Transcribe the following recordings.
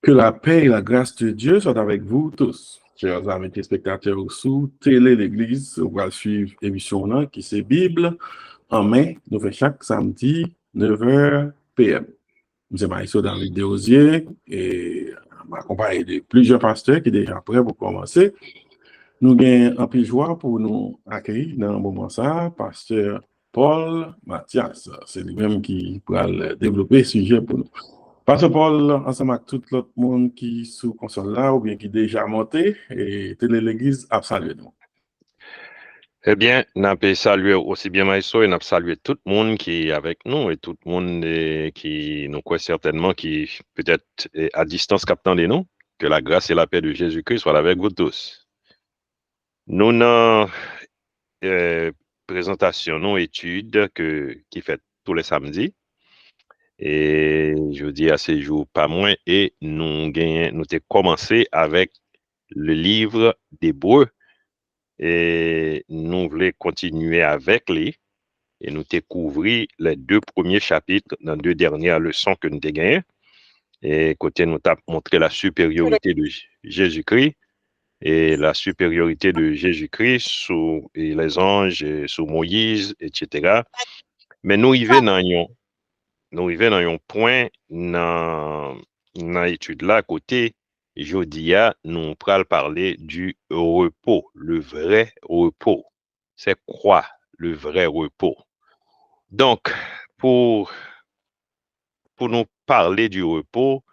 Que la paix et la grâce de Dieu soient avec vous tous. Chers amis téléspectateurs sous Télé l'Église, on va suivre l'émission là qui c'est Bible en main. Nous faisons chaque samedi 9h PM. Nous sommes Maïso David Desrosiers et m'accompagné de plusieurs pasteurs qui sont déjà prêts pour commencer. Nous avons un peu de joie pour nous accueillir dans un moment ça, pasteur Paul Mathias. C'est lui-même qui pourra développer le sujet pour nous. Pasteur Paul, ensemble avec tout l'autre monde qui sous console là ou bien qui déjà monté et télé l'église a salué nous. Eh bien, n'a pas salué aussi bien Maïso et n'a salué tout le monde qui est avec nous et tout le monde qui nous croit certainement qui peut-être est à distance captant de nous. Que la grâce et la paix de Jésus-Christ soient avec vous tous. Nous avons présentation, nous études qui fait tous les samedis. Et je dis à ces jours pas moins et nous avons commencé avec le livre d'Hébreux. Et nous voulons continuer avec lui et nous découvrir les deux premiers chapitres dans deux dernières leçons que nous avons gagnées. Et côté nous avons montré la supériorité de Jésus-Christ et la supériorité de Jésus-Christ sur les anges, sur Moïse, etc. Mais nous arrivons dans un point dans l'étude là, côté Jodia, nous allons parler du repos, le vrai repos. C'est quoi le vrai repos? Donc, pour nous parler du repos,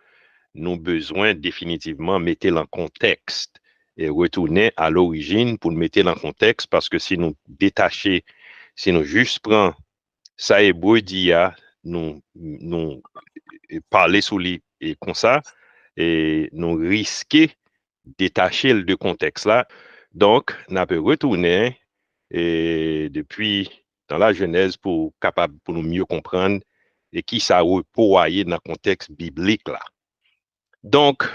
nous avons besoin définitivement de mettre en contexte et retourner à l'origine pour nous mettre en contexte parce que si nous détachons, si nous juste prenons ça et Boudia, nous parler sur lui et comme ça, et nous risquons détacher le contexte là. Donc, nous peut retourner et depuis dans la Genèse pour nous mieux comprendre et qui ça repoyer dans le contexte biblique là. Donc,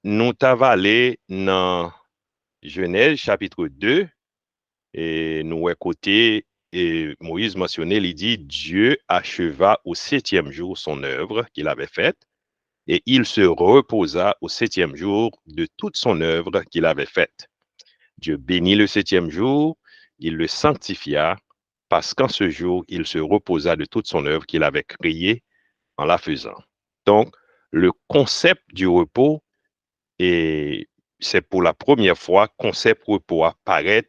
nous t'avons allé dans Genèse chapitre 2 et nous côté et Moïse mentionnait, il dit Dieu acheva au 7e jour son œuvre qu'il avait faite et il se reposa au 7e jour de toute son œuvre qu'il avait faite. Dieu bénit le 7e jour, il le sanctifia parce qu'en ce jour, il se reposa de toute son œuvre qu'il avait créée en la faisant. Donc, le concept du repos, et c'est pour la première fois, concept repos apparaît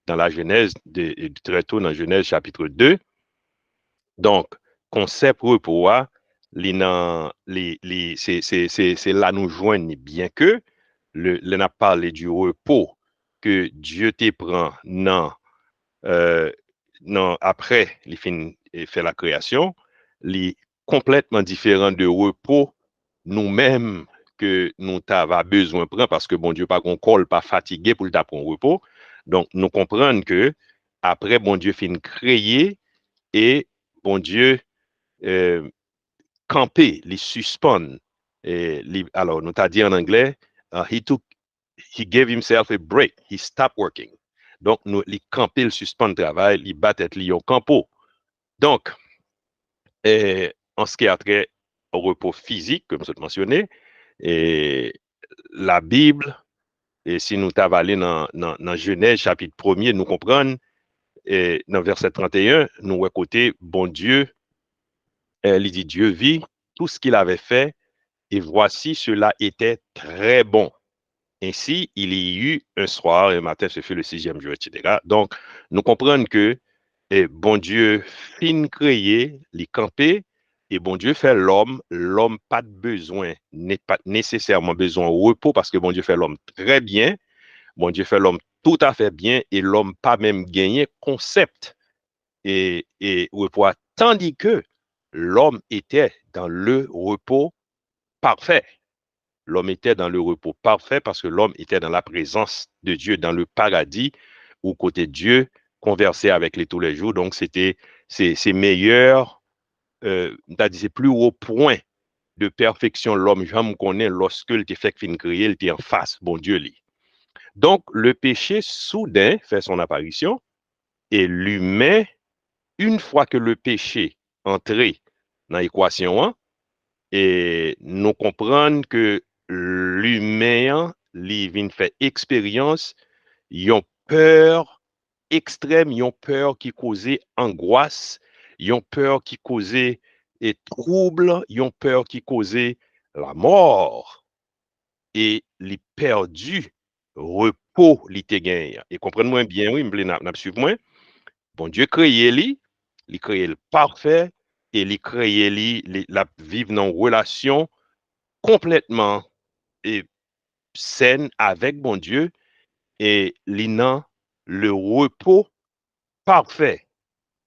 dans la Genèse, très tôt dans Genèse chapitre 2. Donc, concept repos, c'est là nous joignent, bien que le n'a parlé du repos que Dieu te prend non, après il fait la création, il est complètement différent de repos nous-mêmes que nous avons besoin de prendre parce que bon Dieu pas qu'on colle pas fatigué pour le prendre repos. Donc nous comprenons que après bon Dieu fin créer et bon Dieu camper, les suspend. Alors nous t'a dit en anglais he gave himself a break, he stopped working. Donc nous les camper, le suspend le travail, il battait li au campo. Donc en ce qui a trait au repos physique comme je l'ai mentionné, et la Bible, et si nous t'avalons dans Genèse chapitre 1er, nous comprenons, et dans verset 31, nous côté bon Dieu, il dit Dieu vit tout ce qu'il avait fait, et voici cela était très bon. Ainsi, il y eut un soir, un matin, ce fut le 6e jour, etc. Donc, nous comprenons que bon Dieu fin créé, les campé, et bon Dieu fait l'homme pas de besoin, n'est pas nécessairement besoin de repos parce que bon Dieu fait l'homme très bien, bon Dieu fait l'homme tout à fait bien et l'homme pas même gagné concept et repos, tandis que l'homme était dans le repos parfait. L'homme était dans le repos parfait parce que l'homme était dans la présence de Dieu, dans le paradis, où côté Dieu conversait avec lui tous les jours. Donc, c'est meilleur, c'est plus haut point de perfection l'homme jamais connaît lorsque il était fait fin créer, il était en face, bon Dieu lui. Donc, le péché soudain fait son apparition et l'humain, une fois que le péché entré dans l'équation 1, et nous comprenons que l'humain, li vient faire expérience, yon peur extrême, yon peur qui causait angoisse, yon peur qui causait trouble, yon peur qui causait la mort. Et li perdu repos li te gagné. Et comprenez-moi bien, oui, m'ble n'a suivre moi. Bon Dieu créé li créé le parfait et li créé la vivre dans une relation complètement et saine avec bon Dieu et li nan le repos parfait.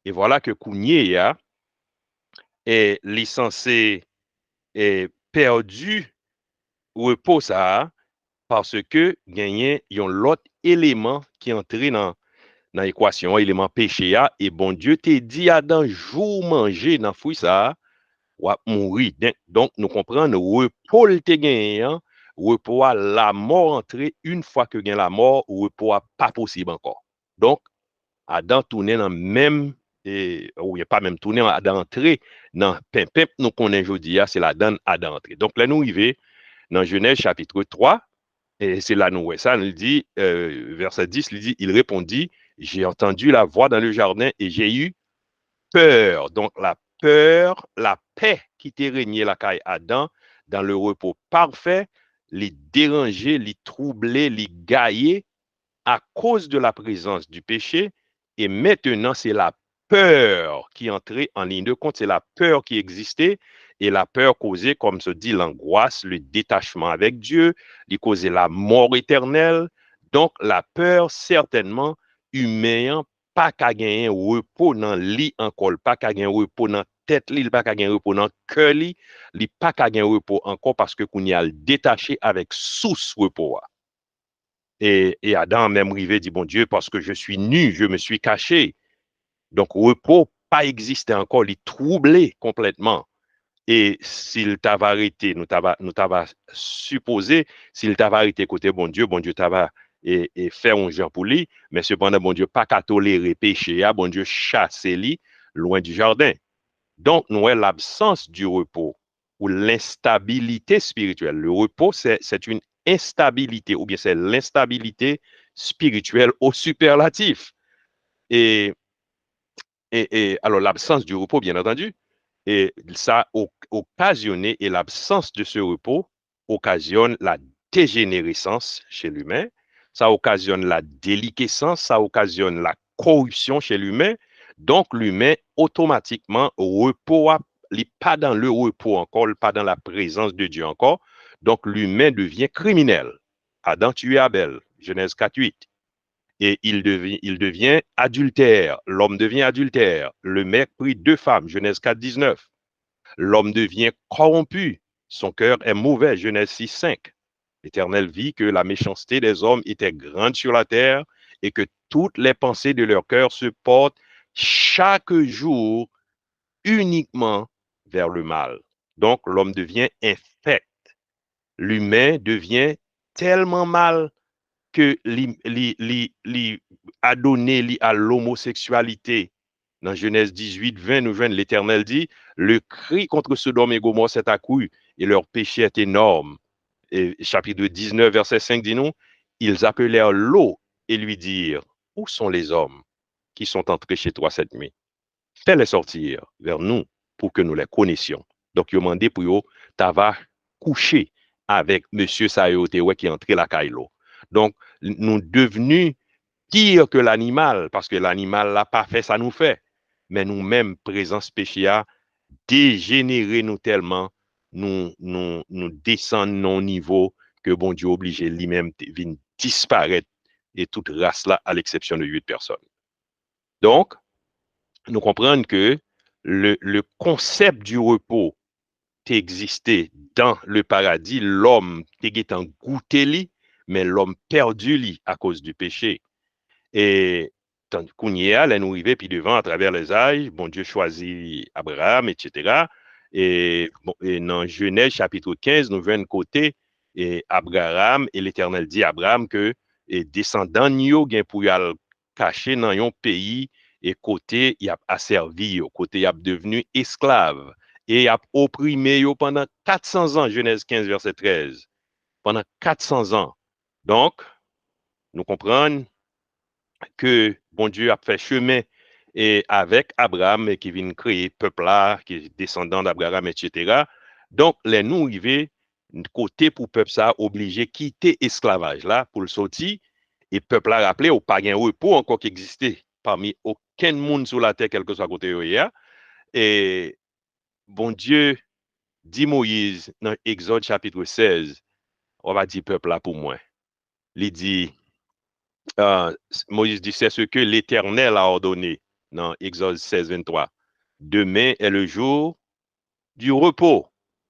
Et voilà que Kounye ya est li censé est perdu repos ça parce que gagné yon l'autre élément qui entre dans l'équation, élément péché a et bon Dieu te dit Adam jour manger dans fruit ça ou mourir. Donc nous comprenons repos le te gagné, repos à la mort entrée une fois que gagne la mort, repos a pas possible encore. Donc Adam tourné dans même et ou il pas même tourné Adam entré dans pimpin nous connaît aujourd'hui c'est la donne Adam entré. Donc là nous arrivons dans Genèse chapitre 3 et c'est là nous ça il dit verset 10 il dit il répondit j'ai entendu la voix dans le jardin et j'ai eu peur. Donc la peur, la paix qui t'est régné la caille Adam dans le repos parfait, les déranger, les troubler, les gailler à cause de la présence du péché. Et maintenant, c'est la peur qui entrait en ligne de compte, c'est la peur qui existait et la peur causait, comme se dit, l'angoisse, le détachement avec Dieu, il causait la mort éternelle. Donc, la peur, certainement, humain, pas qu'à gagner repos dans le lit encore, pas qu'à gagner repos dans tête li, pas qu'à gagner repos dans cœur li, pas qu'à gagner repos encore parce que qu'on y a le détaché avec sous repos. Et Adam même rivé dit, bon Dieu, parce que je suis nu, je me suis caché. Donc, repos pas existé encore, il est troublé complètement. Et s'il t'avait arrêté, nous t'avons supposé, s'il t'avait arrêté côté bon Dieu t'avait et faire un genre pour lui, mais cependant, bon Dieu, pas qu'à tolérer péché, bon Dieu, chasser lui loin du jardin. Donc, nous avons l'absence du repos ou l'instabilité spirituelle. Le repos, c'est une instabilité ou bien c'est l'instabilité spirituelle au superlatif. Et, alors, l'absence du repos, bien entendu, et ça occasionné, et l'absence de ce repos occasionne la dégénérescence chez l'humain, ça occasionne la déliquescence, ça occasionne la corruption chez l'humain. Donc, l'humain, automatiquement, repos, il n'est pas dans le repos encore, pas dans la présence de Dieu encore. Donc, l'humain devient criminel. Adam tue Abel, Genèse 4:8. Et il devient adultère. L'homme devient adultère. Le mec prit 2 femmes, Genèse 4:19. L'homme devient corrompu. Son cœur est mauvais, Genèse 6:5. L'Éternel vit que la méchanceté des hommes était grande sur la terre et que toutes les pensées de leur cœur se portent chaque jour uniquement vers le mal. Donc, l'homme devient infect. L'humain devient tellement mal que li a donné à l'homosexualité. Dans Genèse 18:20, nous joignons l'Éternel dit, le cri contre Sodome et Gomorrhe s'est accru et leur péché est énorme. Et chapitre 19, verset 5 dit nous, ils appelèrent Lot et lui dirent, où sont les hommes qui sont entrés chez toi cette nuit? Fais-les sortir vers nous pour que nous les connaissions. Donc, ils ont demandé pour eux, t'as coucher avec monsieur Sayote qui est entré la Kailo. Donc, nous devenus pire que l'animal, parce que l'animal n'a pas fait, ça nous fait. Mais nous-mêmes, présence péché a dégénéré nous tellement, nous descendons au niveau que bon Dieu obligé lui-même de disparaître et toute race là, à l'exception de 8 personnes. Donc, nous comprenons que le concept du repos existait dans le paradis, l'homme était en goûté, mais l'homme perdu lui à cause du péché. Et tant qu'on y est, là, nous arrivons, puis devant, à travers les âges, bon Dieu choisit Abraham, etc. Et dans Genèse chapitre 15, nous venons côté, et Abraham, et l'Éternel dit à Abraham que et descendant yo gen pour y cacher dans un pays, et côté, il a asservi, côté, il a devenu esclave, et il a opprimé yo pendant 400 ans, Genèse 15, verset 13. pendant 400 ans. Donc, nous comprenons que bon Dieu a fait chemin et avec Abraham qui vient créer peuple là, qui est descendant d'Abraham, etc. Donc, les nous arrivés côté pour peuple ça obligé quitter esclavage là pour le sortir et peuple là rappelé au pas gain repos encore qui existait parmi aucun monde sur la terre quel que soit côté hier et bon Dieu dit Moïse dans Exode chapitre 16 on va dire peuple là pour moi il dit Moïse dit c'est ce que l'Éternel a ordonné dans Exode 16 23 demain est le jour du repos.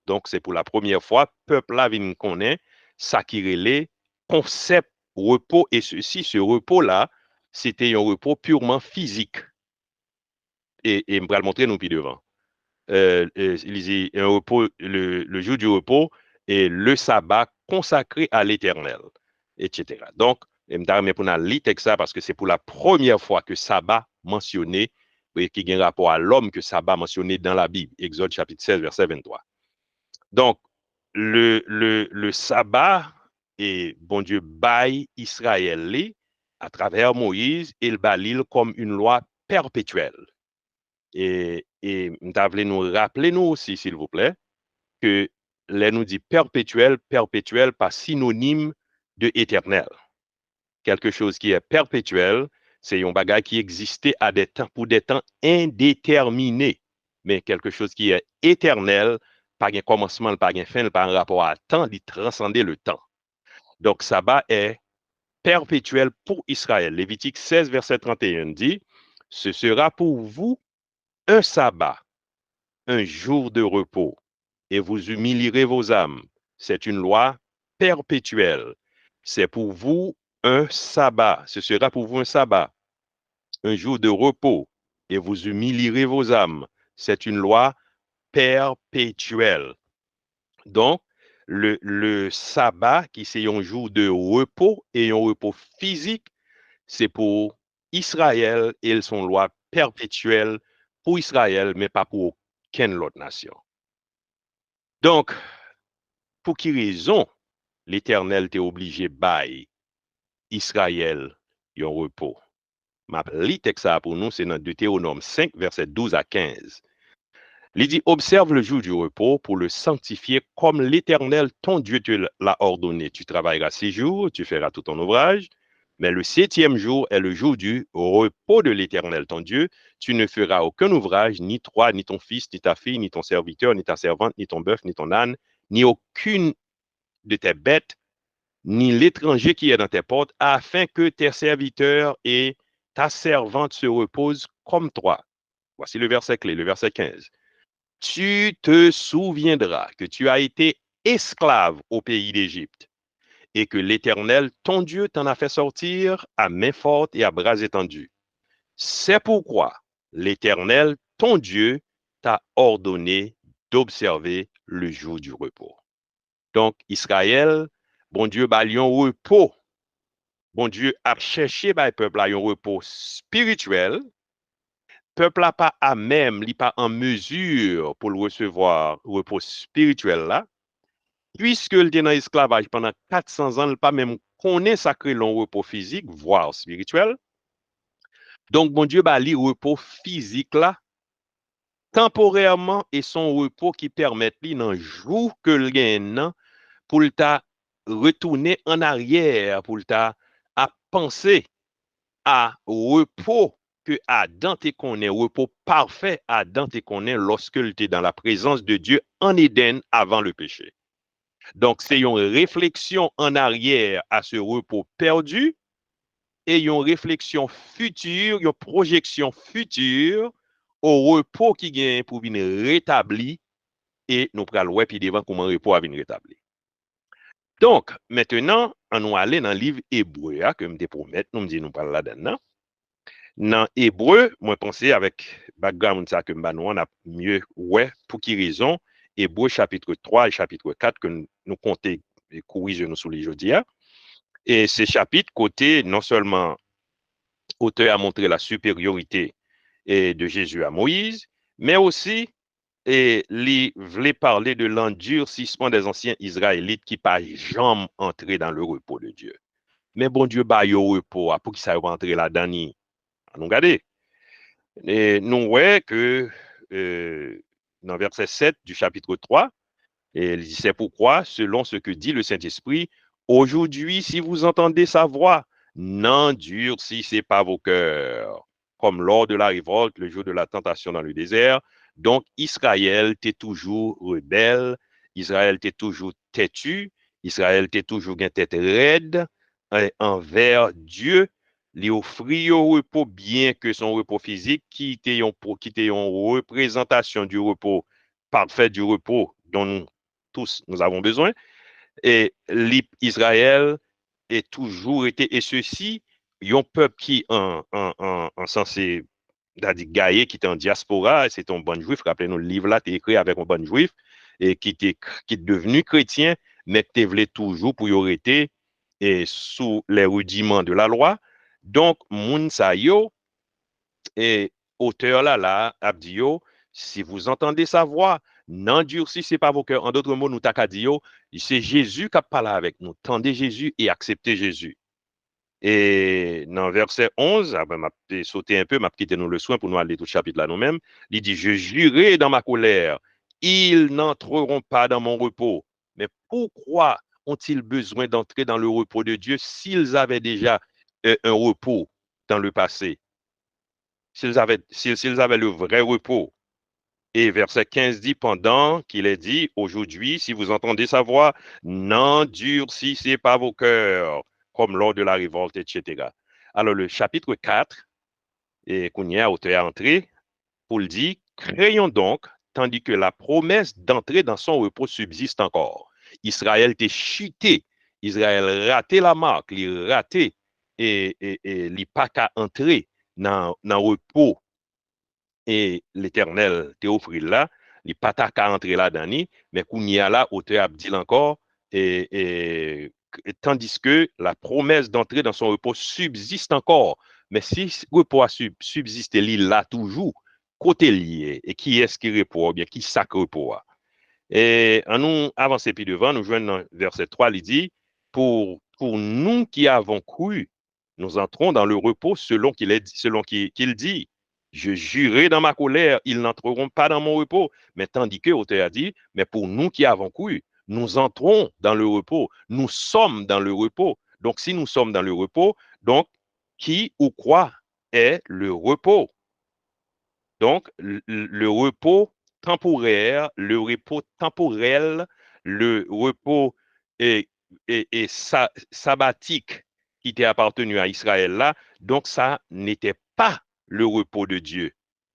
Donc, c'est pour la première fois, peuple là vient connaître ça qui relait concept repos et ce repos-là, c'était un repos purement physique. Et je vais le montrer nous plus devant. Il dit un repos, le jour du repos et le sabbat consacré à l'Éternel, etc. Donc, je vais pour lire ça parce que c'est pour la première fois que sabbat mentionné, qui a un rapport à l'homme que sabbat mentionné dans la Bible, Exode chapitre 16, verset 23. Donc, le sabbat, et bon Dieu baille Israël à travers Moïse, il balil comme une loi perpétuelle. Et nous voulons nous rappeler nous aussi, s'il vous plaît, que là nous dit perpétuel, perpétuel pas synonyme de éternel. Quelque chose qui est perpétuel, c'est un bagage qui existait à des temps, pour des temps indéterminés. Mais quelque chose qui est éternel, pas de commencement, pas de fin, pas un rapport à temps, il transcende le temps. Donc, sabbat est perpétuel pour Israël. Lévitique 16, verset 31 dit, ce sera pour vous un sabbat, un jour de repos, et vous humilierez vos âmes. C'est une loi perpétuelle. C'est pour vous un sabbat. Ce sera pour vous un sabbat, un jour de repos, et vous humilierez vos âmes. C'est une loi perpétuelle. Donc, le sabbat, qui c'est un jour de repos et un repos physique, c'est pour Israël et ils sont loi perpétuelle pour Israël, mais pas pour aucune autre nation. Donc, pour qui raison l'Éternel t'est obligé bail Israël un repos? Ma lit ça pour nous, c'est dans Deutéronome 5, verset 12 à 15. Il dit, observe le jour du repos pour le sanctifier comme l'Éternel, ton Dieu, te l'a ordonné. Tu travailleras 6 jours, tu feras tout ton ouvrage, mais le 7e jour est le jour du repos de l'Éternel, ton Dieu. Tu ne feras aucun ouvrage, ni toi, ni ton fils, ni ta fille, ni ton serviteur, ni ta servante, ni ton bœuf, ni ton âne, ni aucune de tes bêtes, ni l'étranger qui est dans tes portes, afin que tes serviteurs et ta servante se reposent comme toi. Voici le verset clé, le verset 15. Tu te souviendras que tu as été esclave au pays d'Égypte et que l'Éternel, ton Dieu, t'en a fait sortir à main forte et à bras étendus. C'est pourquoi l'Éternel, ton Dieu, t'a ordonné d'observer le jour du repos. Donc, Israël, bon Dieu, un repos. Bon Dieu a cherché le peuple un repos spirituel. Peuple n'a pas à même, il pas en mesure pour le recevoir, le repos spirituel là, puisque il était dans l'esclavage pendant 400 ans, il pas même connaît sacré long repos physique, voire spirituel. Donc, bon Dieu, li repos physique là, temporairement, et son repos qui permet lui, dans le jour que le gagne, pour le retourner en arrière, pour le à penser à repos que Adam te connaît, repos parfait Adam te connaît lorsque il était dans la présence de Dieu en Éden avant le péché. Donc, c'est une réflexion en arrière à ce repos perdu et une réflexion future, une projection future au repos qui vient pour venir rétablir et nous prenons le puis devant comment le repos a venir rétablir. Donc, maintenant, on va aller dans le livre Hébreu, que je me promets, nous me dit nous parlons là-dedans. Dans Hébreu, moi pensais avec background ça que on a mieux ouais pour qui raison Hébreu chapitre 3 et chapitre 4 que nous comptons et corriger nous sur les jeudi. Et ces chapitres côté non seulement auteur a montré la supériorité de Jésus à Moïse, mais aussi et il voulait parler de l'endurcissement des anciens Israélites qui pas jamais entré dans le repos de Dieu. Mais bon Dieu, bah, yo repos, pour qui ça va entrer là-dedans, nous regardez. Et nous voyons que dans verset 7 du chapitre 3, et il dit, c'est pourquoi, selon ce que dit le Saint-Esprit, aujourd'hui, si vous entendez sa voix, n'endurcissez pas vos cœurs, comme lors de la révolte, le jour de la tentation dans le désert. Donc, Israël t'est toujours rebelle, Israël t'est toujours têtu, Israël t'est toujours une tête raide envers Dieu, lui offrir au repos, bien que son repos physique, qui était une représentation du repos parfait, du repos dont tous nous avons besoin. Et Israël est toujours été, et ceci, il y a un peuple qui en censé, gaillé, qui était en diaspora, c'est un bon juif, rappelez-nous, le livre là, est écrit avec un bon juif, et qui est devenu chrétien, mais qui voulait toujours pour y aurait été et sous les rudiments de la loi. Donc, moun sa yo, et auteur là, Abdio, si vous entendez sa voix, n'endurcissez pas vos cœurs. En d'autres mots, nous takadio, c'est Jésus qui a parlé avec nous. Tendez Jésus et acceptez Jésus. Et dans verset 11, m'a sauté un peu, m'a quitté nous le soin pour nous aller tout le chapitre là nous-mêmes. Il dit, je jurai dans ma colère, ils n'entreront pas dans mon repos. Mais pourquoi ont-ils besoin d'entrer dans le repos de Dieu s'ils avaient déjà un repos dans le passé? S'ils avaient le vrai repos. Et verset 15 dit, pendant qu'il est dit, aujourd'hui, si vous entendez sa voix, n'endurcissez pas vos cœurs, comme lors de la révolte, etc. Alors, le chapitre 4, et qu'on y a auteur entré, Paul dit, craignons donc, tandis que la promesse d'entrer dans son repos subsiste encore. Israël était chuté, Israël raté la marque, il raté, et il n'a pas qu'à entrer dans le repos. Et l'Éternel te offre là, il pas qu'à entrer là-dedans, mais qu'on y a là, auteur Abdil encore, et tandis que la promesse d'entrer dans son repos subsiste encore. Mais si le repos a subsisté, il là toujours, côté lié, et qui est-ce qui repos, bien qui sacre repos? Et en nous avancer plus devant, nous jouons dans verset 3, il dit, pour nous qui avons cru, nous entrons dans le repos selon qu'il dit. Je jurai dans ma colère, ils n'entreront pas dans mon repos. Mais tandis que l'auteur a dit, mais pour nous qui avons cru, nous entrons dans le repos. Nous sommes dans le repos. Donc, si nous sommes dans le repos, donc, qui ou quoi est le repos? Donc, le repos temporaire, le repos temporel, le repos sabbatique qui était appartenu à Israël là, donc ça n'était pas le repos de Dieu.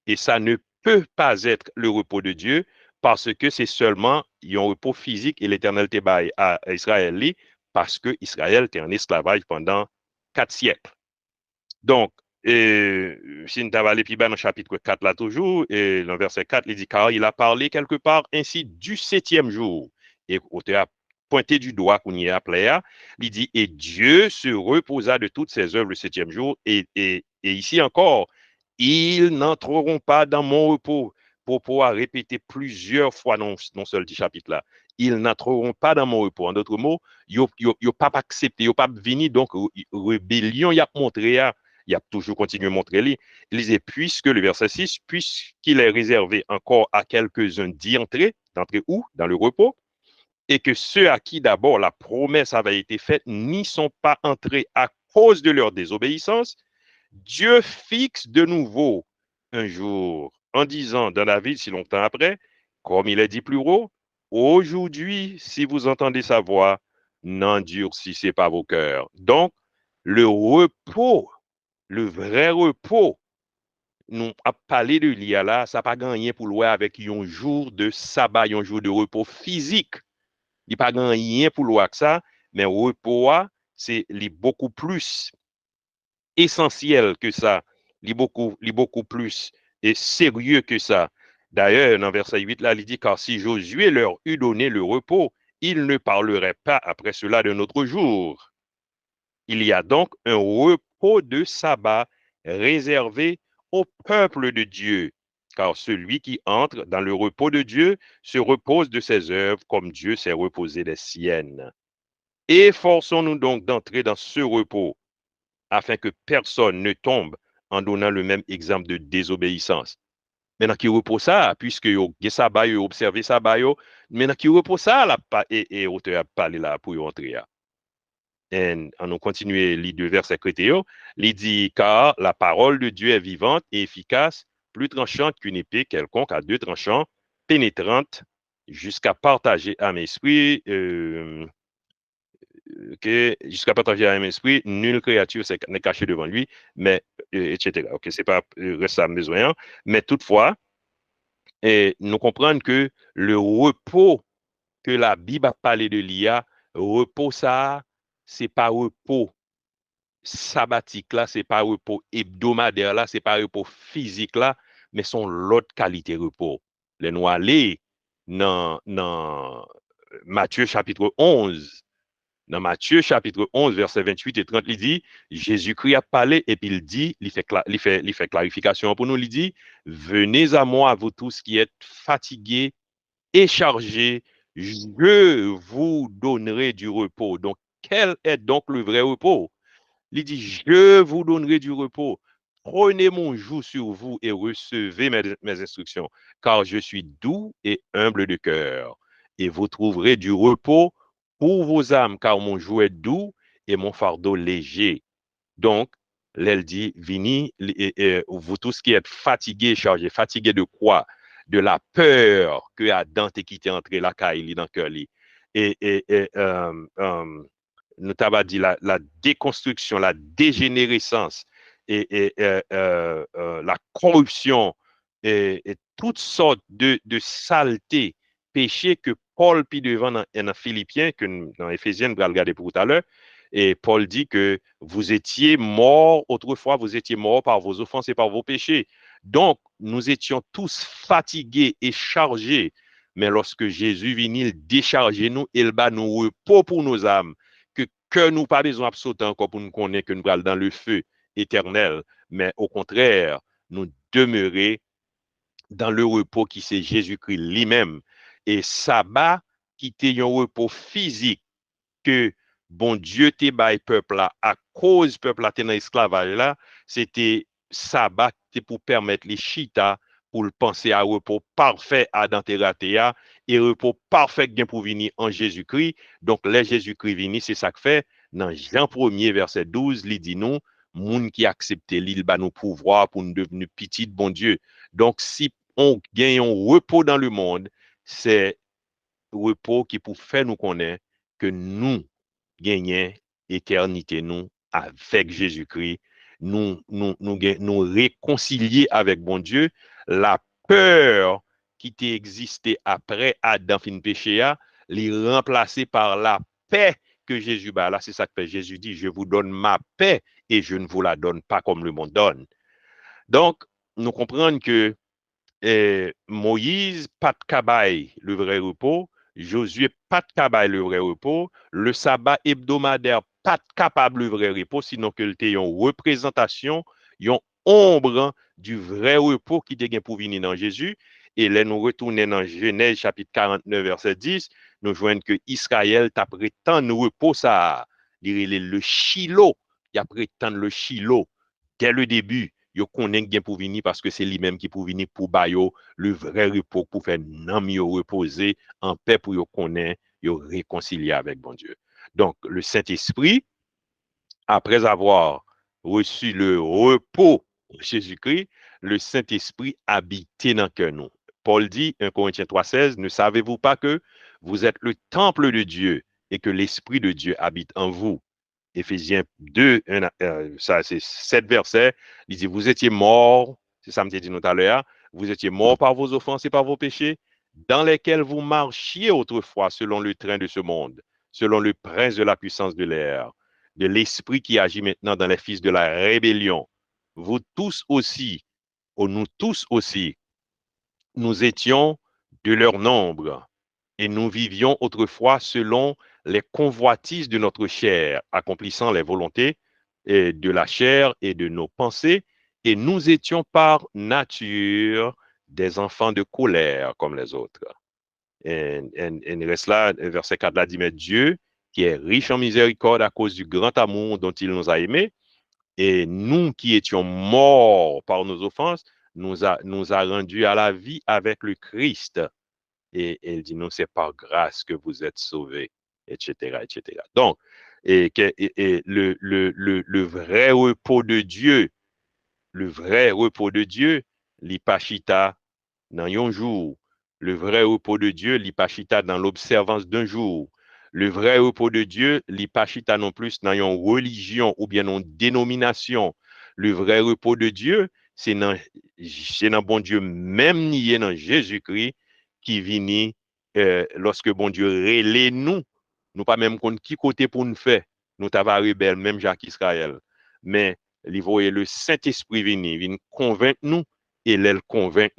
Et ça ne peut pas être le repos de Dieu parce que c'est seulement un repos physique et l'Éternel était à Israël parce que Israël était en esclavage pendant 4 siècles. Donc, si nous avons allé plus bas dans le chapitre 4 là toujours, et dans le verset 4, il dit, car il a parlé quelque part ainsi du 7e jour. Et l'auteur a pointé du doigt qu'on y est appelé, il dit, et Dieu se reposa de toutes ses œuvres le 7e jour. Et ici encore, ils n'entreront pas dans mon repos, pour pouvoir répéter plusieurs fois dans ce chapitre là. Ils n'entreront pas dans mon repos. En d'autres mots, ils n'ont pas accepté, ils n'ont pas venu, donc rébellion, il a montré il a toujours continué à montrer lui. Il disait, puisque le verset 6, puisqu'il est réservé encore à quelques-uns d'y entrer, d'entrer où? Dans le repos, et que ceux à qui d'abord la promesse avait été faite n'y sont pas entrés à cause de leur désobéissance, Dieu fixe de nouveau un jour en disant dans la vie si longtemps après, comme il est dit plus haut, aujourd'hui, si vous entendez sa voix, n'endurcissez pas vos cœurs. Donc, le repos, le vrai repos, nous a parlé de l'IA là, ça n'a pas gagné pour louer avec un jour de sabbat, un jour de repos physique. Il n'y a pas gagné pour louer avec ça, mais repos, c'est beaucoup plus essentiel que ça, beaucoup plus et sérieux que ça. D'ailleurs, dans verset 8, là, il dit, car si Josué leur eût donné le repos, ils ne parleraient pas après cela d'un autre jour. Il y a donc un repos de sabbat réservé au peuple de Dieu. car celui qui entre dans le repos de Dieu se repose de ses œuvres comme Dieu s'est reposé des siennes. Efforçons-nous donc d'entrer dans ce repos, afin que personne ne tombe en donnant le même exemple de désobéissance. Maintenant, qui repos ça, puisque yo gen sabbat, yo observé sabbat, maintenant qui repos ça, là, et auteur a parlé là pour y entrer. Et on nous continue les deux versets crétés, il dit, car la parole de Dieu est vivante et efficace, plus tranchante qu'une épée quelconque à deux tranchants, pénétrante jusqu'à partager à mes esprits, jusqu'à partager à esprit, nulle créature n'est cachée devant lui, mais, etc. Ok, c'est pas reste à besoin, mais toutefois, nous comprenons que le repos que la Bible a parlé de l'IA, repos ça, c'est pas repos sabbatique là, c'est pas repos hebdomadaire là, c'est pas repos physique là, mais son l'autre qualité repos. Les nous aller dans Matthieu chapitre 11. Dans Matthieu chapitre 11, verset 28 et 30, il dit, Jésus-Christ a parlé et puis il fait clarification pour nous. Il dit, venez à moi, vous tous qui êtes fatigués et chargés, je vous donnerai du repos. Donc, quel est donc le vrai repos? Il dit, je vous donnerai du repos. Prenez mon joug sur vous et recevez mes instructions, car je suis doux et humble de cœur. Et vous trouverez du repos pour vos âmes, car mon joug est doux et mon fardeau léger. Donc, elle dit, vini, vous tous qui êtes fatigués, chargés, fatigués de quoi? De la peur que Adam t'ait quitté entre la caille dans le cœur. Nous t'avons dit la déconstruction, la dégénérescence la corruption et toutes sortes de saletés, péchés que Paul puis devant dans Philippiens, que dans Éphésiens, nous allons regarder pour tout à l'heure, et Paul dit que vous étiez morts autrefois, vous étiez morts par vos offenses et par vos péchés. Donc, nous étions tous fatigués et chargés, mais lorsque Jésus vient, il décharge nous, il bat nous repos pour nos âmes, que nous pas besoin de sauter encore pour nous connaître que nous allons dans le feu éternel, mais au contraire, nous demeurer dans le repos qui c'est Jésus-Christ lui-même. Et sabbat, qui était un repos physique que bon Dieu te bail peuple là, à cause peuple là dans esclavage là, c'était sabbat pour permettre les chita pour le penser à repos parfait à Danteratea et repos parfait bien pour venir en Jésus-Christ. Donc, les Jésus-Christ vini, c'est ça que fait. Dans Jean 1er, verset 12, il dit nous, moun qui accepte l'île, bah nous pouvoir pour nous devenir petit bon Dieu. Donc, si on gagne un repos dans le monde, c'est repos qui pour faire nous connaître que nous gagnons éternité nous avec Jésus-Christ, nous réconcilier avec bon Dieu, la peur qui t'a existé après Adam fin péché, les remplacer par la paix que Jésus bat. Là, c'est ça que Jésus dit, je vous donne ma paix et je ne vous la donne pas comme le monde donne. Donc, nous comprenons que Moïse, pas de cabaye, le vrai repos. Josué, pas de cabaye, le vrai repos. Le sabbat hebdomadaire, pas de capable, le vrai repos, sinon que le une représentation, une ombre du vrai repos qui te pour venir dans Jésus. Et là, nous retournons dans Genèse chapitre 49, verset 10, nous voyons que Israël t'a prétendu repos ça. Le Shiloh, il a prétendu le Shiloh dès le début. Yo connaît bien pour venir parce que c'est lui-même qui pour venir pour bailler le vrai repos pour faire non mieux reposer en paix pour yo connaît yo réconcilier avec bon Dieu. Donc le Saint-Esprit après avoir reçu le repos de Jésus-Christ, le Saint-Esprit habitait dans le cœur nous. Paul dit 1 Corinthiens 3,16, ne savez-vous pas que vous êtes le temple de Dieu et que l'Esprit de Dieu habite en vous? Éphésiens 2, ça c'est 7 versets, il dit, vous étiez morts, c'est ça me dit tout à l'heure, vous étiez morts par vos offenses et par vos péchés, dans lesquels vous marchiez autrefois selon le train de ce monde, selon le prince de la puissance de l'air, de l'esprit qui agit maintenant dans les fils de la rébellion. Vous tous aussi, ou nous tous aussi, nous étions de leur nombre et nous vivions autrefois selon les convoitises de notre chair, accomplissant les volontés de la chair et de nos pensées, et nous étions par nature des enfants de colère comme les autres. Et il reste là, verset 4 là dit, mais Dieu, qui est riche en miséricorde à cause du grand amour dont il nous a aimés, et nous qui étions morts par nos offenses, nous a rendus à la vie avec le Christ. Et il dit, non, c'est par grâce que vous êtes sauvés, etc., etc. Donc, le vrai repos de Dieu, l'ipachita dans un jour. Le vrai repos de Dieu, l'ipachita dans l'observance d'un jour. Le vrai repos de Dieu, l'ipachita non plus dans une religion ou bien une dénomination. Le vrai repos de Dieu, c'est dans bon Dieu même nié dans Jésus-Christ qui vient lorsque bon Dieu relève nous pas même compte qui côté pour nous faire. Nous t'avons rebelle, même Jacques Israël. Mais il voyait le Saint-Esprit venir convaincre nous et l'elle convaincre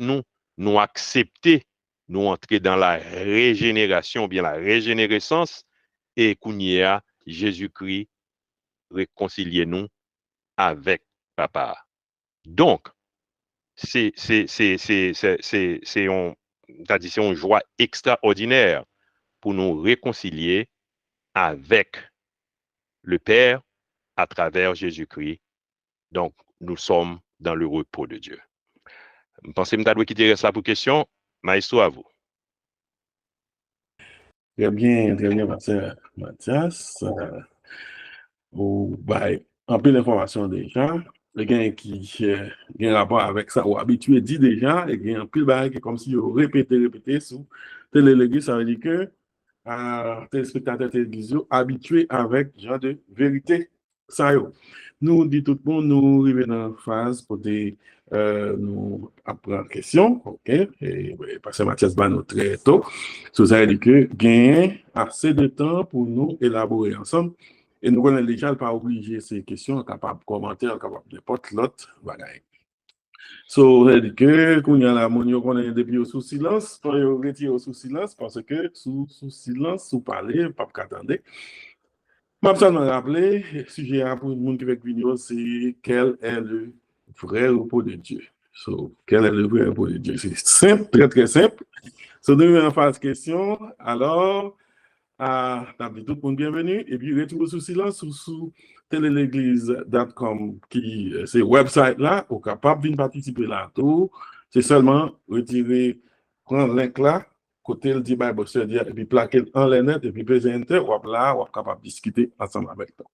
nous accepter, nous entrer dans la régénération, bien la régénérescence, et qu'on y a Jésus-Christ réconcilier nous avec Papa. Donc, c'est une joie extraordinaire pour nous réconcilier avec le Père à travers Jésus-Christ. Donc, nous sommes dans le repos de Dieu. Je pense que je dois quitter ça pour question. Maestro, à vous. Très bien, Pasteur Mathias. Ou en peu d'informations déjà. Les gens qui ont rapport avec ça ou habitué dit déjà, et il y a un peu de comme si vous répétez sous télé l'église, ça veut dire que téléspectateurs télévision habitués avec genre de vérité. Ça y est. Nous dit tout le monde, nous arrivons dans la phase pour nous apprendre question, ok? Et parce que Mathias va nous très tôt. Ça veut dire que gagner assez de temps pour nous élaborer ensemble. Et nous connaissons déjà pas obligé ces questions, capable de commenter, capable de n'importe l'autre bagaille. So, ça veut dire que, quand il y a la monnaie qu'on est depuis sous silence, on retire sous silence parce que sous silence, sous parler, pas qu'attendre. Je vais me rappeler, le sujet pour le monde qui veut venir, c'est quel est le vrai repos de Dieu. So, quel est le vrai repos de Dieu? C'est simple, très très simple. So, nous en phase question. Alors, tout le monde bienvenue. Et puis, retour sous silence sous téléléglise.com qui c'est website là, au capable de participer là tout. C'est seulement retirer, prendre le link là, côté le dit Bible Study, et puis plaquer en ligne, et puis peser enter, ou là, ou capable de discuter ensemble avec toi.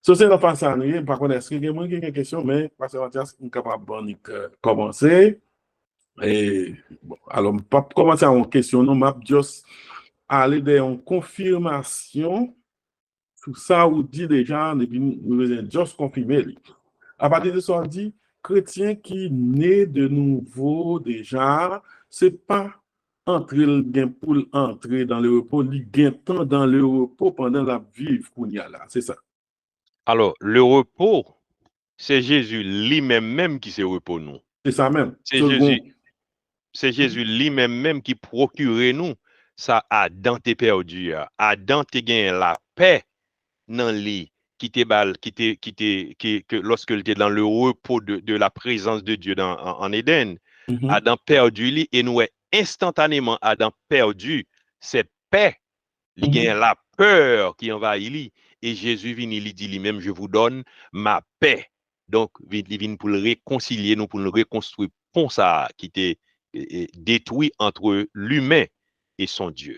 So, c'est la face à nous. Par contre, est-ce qu'il y a une question, mais parce que Mathias, on est capable de commencer. Et bon, alors, pas commencer à une question, non, m'a juste aller dans une confirmation sur ça ou dit déjà, et puis nous devons juste confirmer. À partir de ça, on dit, chrétien qui naît de nouveau déjà, c'est pas entrer le gain pour entrer dans le repos, il gain temps dans le repos pendant la vie qu'on y a là, c'est ça. Alors, le repos, c'est Jésus lui-même qui se repos nous. C'est ça même. C'est Jésus lui-même qui procure nous ça Adam t'es perdu. Adam t'es gagné la paix dans lui que lorsque il était dans le repos de la présence de Dieu en Éden. Adam perdu lui et nous instantanément Adam perdu cette paix. Il gagne la peur qui envahit lui et Jésus vient il dit lui-même je vous donne ma paix. Donc il vient pour le réconcilier nous pour le reconstruire pour ça qui était détruit entre l'humain et son Dieu.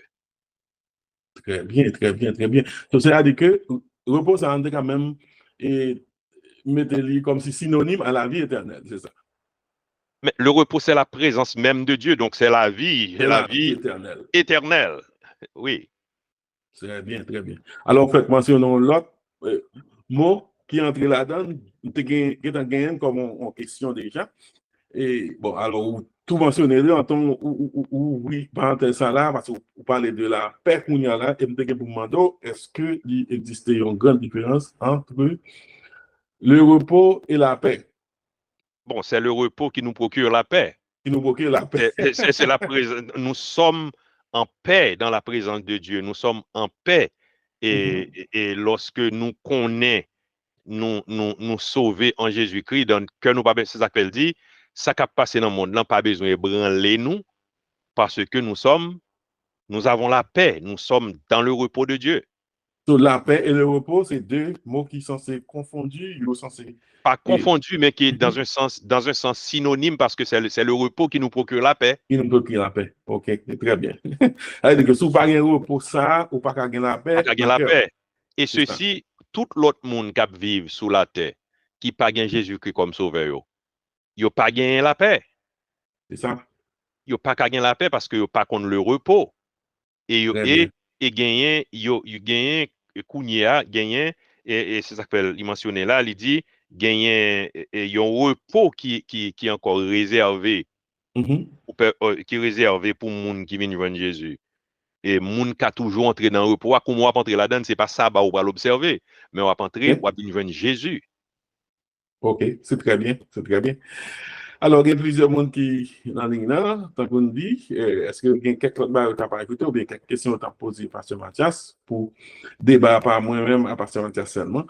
Très bien, très bien, très bien. Donc, c'est-à-dire que repos, ça rendait quand même et mettez-le comme si synonyme à la vie éternelle, c'est ça. Mais le repos, c'est la présence même de Dieu, donc c'est la vie éternelle. Éternelle. Oui. Très bien, très bien. Alors, mentionnons l'autre mot qui entre là-dedans, qui est comme en question déjà. Et bon, alors, tout mentionner en tant oui, parenthèse ça là, parce que vous parlez de la paix qu'on y a là, et vous pour demander, est-ce qu'il existait une grande différence entre le repos et la paix? Bon, c'est le repos qui nous procure la paix. Qui nous procure la paix. C'est la présence. Nous sommes en paix dans la présence de Dieu. Nous sommes en paix. Et lorsque nous connaissons, nous sauver en Jésus-Christ, donc que nous pas, c'est ça qu'elle dit, ça qui a passé dans le monde, n'a pas besoin de branler nous, parce que nous avons la paix, nous sommes dans le repos de Dieu. So, la paix et le repos, c'est deux mots qui sont censés confondus, ils sont censés. Pas confondu, mais qui est dans un sens synonyme, parce que c'est le repos qui nous procure la paix. Il nous procure la paix. Ok, très bien. C'est-à-dire que si vous n'avez pas de repos, ça, ou pas gagner la paix, Pas gagner la paix. Et ceci, tout l'autre monde qui vit sous la terre, qui n'a pas gagné Jésus-Christ comme sauveur, il n'a pas gagné la paix. C'est ça. Il n'a pas gagné la paix parce qu'il n'a pas contre le repos. Et gagné, Kounia, gagné, et c'est ça qu'il mentionnait là, il dit, gagné, il y a un repos qui est encore réservé, qui est réservé pour les gens qui viennent voir Jésus. Et les gens qui ont toujours entré dans le repos, comme on va entrer là-dedans, ce n'est pas ça, on va l'observer, mais on va entrer, on va venir voir Jésus. Ok, c'est très bien, c'est très bien. Alors, il y a plusieurs monde qui sont dans la ligne là, tant qu'on dit, est-ce que il y a quelques autres barres que tu n'as pas écouté ou bien quelques questions que tu as posées à Pasteur Mathias pour débat par moi-même à Pasteur Mathias seulement.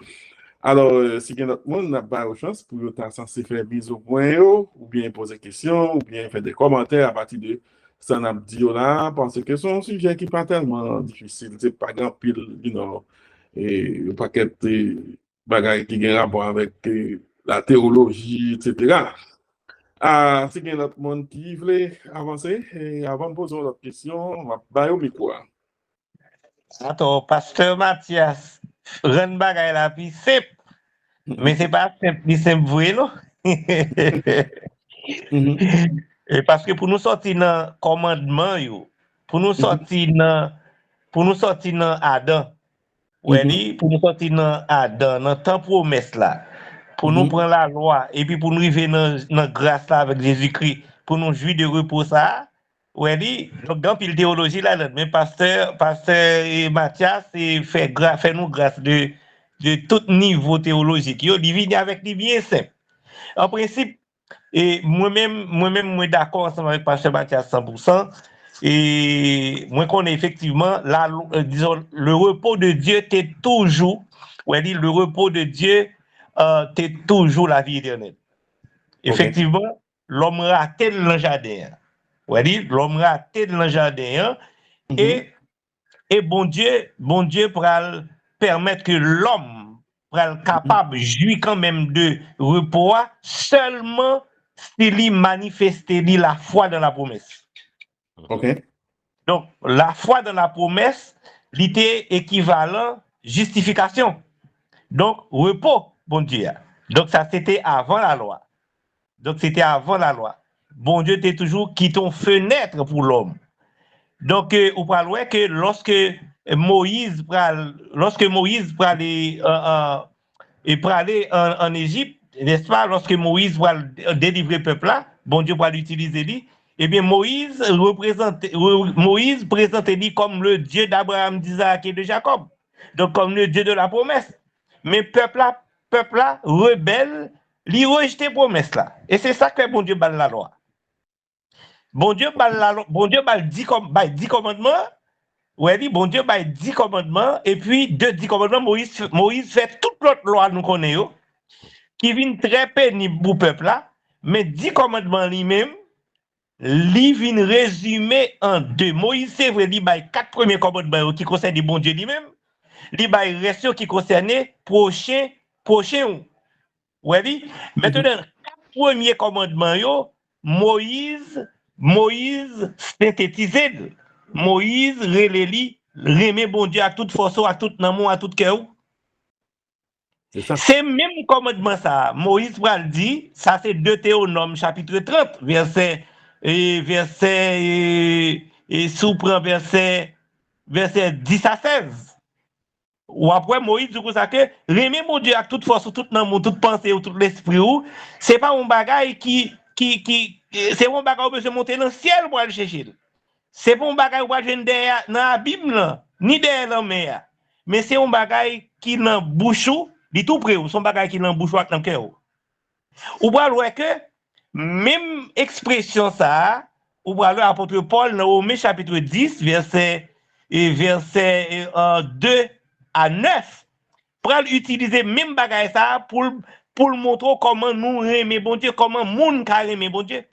Alors, si il y a d'autres monde, n'a pas de chance pour être censé faire mise au point ou bien poser des questions ou bien faire des commentaires à partir de ça n'a dit là parce que c'est un sujet qui n'est pas tellement difficile, c'est pas grand pile, et pas quelques bagages qui ont rapport avec la théologie, etc. Ah, si il y a d'autres monde qui veut avancer, et avant de poser d'autres questions, on va bailler au micro. Attends, Pasteur Mathias, rendre bagay la pi simple, mais c'est pas simple ni simple vrai, non? Et parce que pour nous sortir dans commandement, pour nous sortir dans Adam, ouais, pour nous sortir dans Adam, dans temps promesse là, pour nous prendre la loi, et puis pour nous arriver dans grâce là avec Jésus-Christ, pour nous jouir de repos ça, ouais, donc dans la théologie là, mais pasteur Mathias fait nous grâce de tout niveau théologique. Il vient avec lui bien simple. En principe, et moi-même, d'accord ensemble avec pasteur Mathias 100%. Et moi, qu'on est effectivement, disons, le repos de Dieu, t'es toujours, le repos de Dieu, t'es toujours la vie éternelle. Effectivement, l'homme raté dans le jardin. L'homme raté dans le jardin. Et bon Dieu pour permettre que l'homme soit capable de jouir quand même de repos seulement s'il manifeste la foi dans la promesse. Donc, la foi dans la promesse, l'était équivalent justification. Donc, repos, bon Dieu. Donc, ça, c'était avant la loi. Bon Dieu était toujours qui ton fenêtre pour l'homme. Donc, on parle que lorsque Moïse peut aller en Égypte, n'est-ce pas, lorsque Moïse va délivrer le peuple là, bon Dieu va l'utiliser lui. Eh bien, Moïse présentait lui comme le Dieu d'Abraham, d'Isaac et de Jacob. Donc, comme le Dieu de la promesse. Mais peuple là, rebelle, lui rejeté promesse là. Et c'est ça que bon Dieu bat la loi. Bon Dieu bat 10 commandements. Ouais, bon Dieu bat 10 commandements. Et puis, de 10 commandements, Moïse fait toute l'autre loi nous connaissons, qui vient très pénible pour le peuple là. Mais 10 commandements lui-même, il vient résumer en deux. Moïse, c'est vrai, il bail 4 premiers commandements qui concernent le bon Dieu lui-même. Il bail reste qui concerne prochain. Ouais, maintenant, 4 premiers commandements, Moïse synthétisé. Moïse reléli, remet bon Dieu à toute force, à tout amour, à tout cœur. C'est même commandement ça. Moïse va le dire, ça c'est Deutéronome chapitre 30, verset verset 10 à 16. Ou après Moïse dit ça que remet mon Dieu à toute force, tout amour, toute pensée, tout l'esprit, c'est pas un bagage qui c'est un bagage où je monter dans le ciel pour aller chercher. C'est pas un bagage où je dans la Bible, ni derrière la mer. Mais c'est un bagage qui dans bouche, dit tout près, son bagage qui dans bouche ou dans cœur. Ou va voir que même expression ça, ou va voir apôtre Paul dans Romains chapitre 10 verset 2 à 9 pour utiliser même bagage ça pour pour le montrer comment nous aimer bon Dieu, comment moun ka aimer bon Dieu.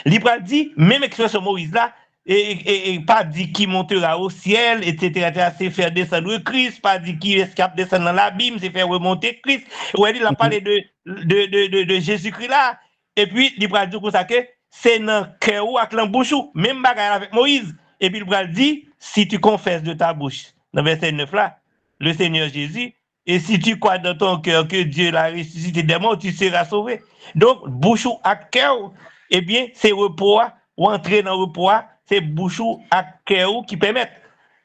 Il pral dit, même expression Moïse là, et pas dit qui montera au ciel, etc. C'est faire descendre Christ, pas dit qui escape descendre dans l'abîme, c'est faire remonter Christ. Ouais, il a parlé de Jésus-Christ là. Et puis, il pral dire comme ça que c'est dans cœur ou avec l'embouche, même bagarre avec Moïse. Et puis, il pral dit, si tu confesses de ta bouche, dans verset 9 là, le Seigneur Jésus, et si tu crois dans ton cœur que Dieu l'a ressuscité des morts, tu seras sauvé. Donc, bouche ou à cœur, eh bien, c'est repos, ou entrer dans le repos, c'est bouche ou à cœur qui permettent.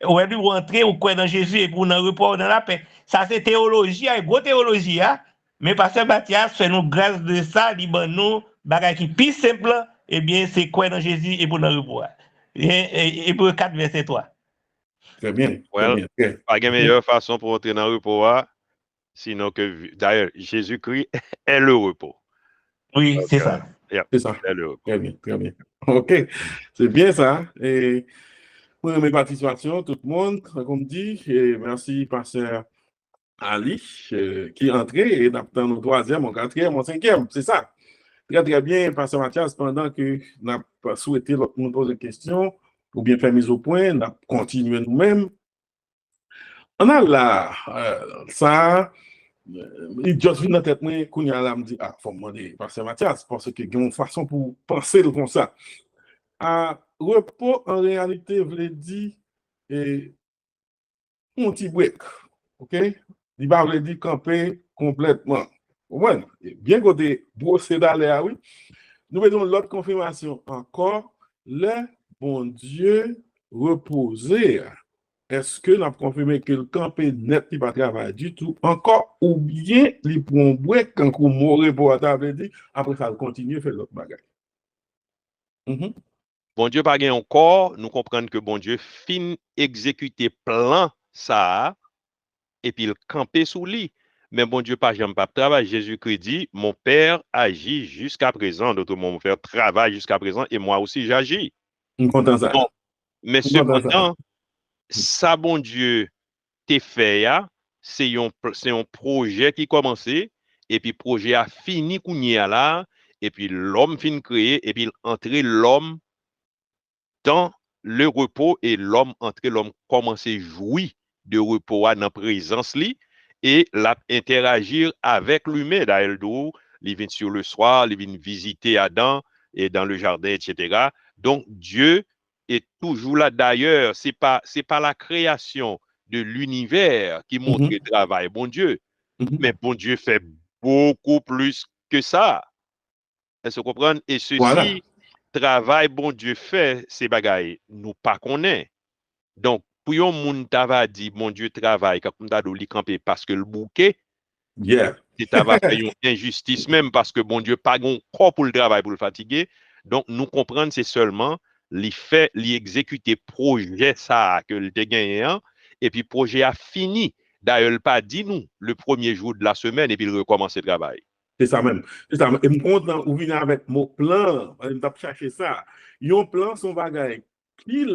Ou entrer ou quoi dans Jésus et pour dans le repos, dans la paix. Ça, c'est théologie, une grosse théologie, hein? Mais Pasteur Mathias fait nous grâce de ça, il dit, nous, bagage qui plus simple, eh bien, c'est quoi dans Jésus et pour dans le repos. Et pour 4, verset 3. Très bien. Well, pas de meilleure façon pour entrer dans le repos, sinon que, d'ailleurs, Jésus-Christ est le repos. Oui, c'est ça. C'est ça. Très bien, très bien. OK. C'est bien ça. Et pour mes participations, tout le monde, comme dit, et merci, Pasteur Ali, qui est entré et dans nos 3e, mon 4e, mon 5e. C'est ça. Très, très bien, Pasteur Mathias, pendant que nous avons souhaité nous poser des questions ou bien faire mise au point, nous avons continué nous-mêmes. On a là, ça. Il juste vient dans tête moi qu'on y a là me dit faut demander Pasteur Mathias parce que il y a une façon pour penser comme ça. Repos en réalité veut dire un petit break. OK? Il va veut dire camper complètement. Ouais, bien côté brosser d'aller oui. Nous avons l'autre confirmation encore le bon Dieu reposer. Est-ce que nous avons confirmé que le campé net n'est pas travail du tout encore ou bien il prend un break quand on mourrait pour attendre après ça continue à faire l'autre bagage. Bon Dieu pas gain encore, nous comprenons que bon Dieu fin exécuter plan ça et puis il camper sous lui. Mais bon Dieu pas jamais pas travail. Jésus-Christ dit mon Père agit jusqu'à présent, d'autres mon Père travaille jusqu'à présent et moi aussi j'agis. Content ça. Bon, mais cependant ça bon Dieu t'es fait c'est un projet qui commencé et puis projet a fini kounya là et puis l'homme fin créé et puis entrer l'homme dans le repos et l'homme commence à jouir de repos dans la présence li et la interagir avec l'humain d'ailleurs il vient sur le soir, il vient visiter Adam et dans le jardin etc. Donc Dieu est toujours là d'ailleurs, c'est pas la création de l'univers qui montre le travail bon Dieu. Mais bon Dieu fait beaucoup plus que ça. Est-ce que vous comprenez? Et ceci travail bon Dieu fait ces bagailles nous pas connaît. Donc pour yon moun t'ava dit bon Dieu travaille quand on li camper parce que le bouquet c'est t'ava fait une injustice même parce que bon Dieu pas gon corps pour le travail pour le fatiguer. Donc nous comprendre c'est seulement li fait li exécuter projet ça que le gagné et puis projet a fini. D'ailleurs il pas dit nous le premier jour de la semaine et puis il recommence le travail. C'est ça même. C'est ça. Et me content ou venir avec mon plan, on va chercher ça. Yon plan son bagage qui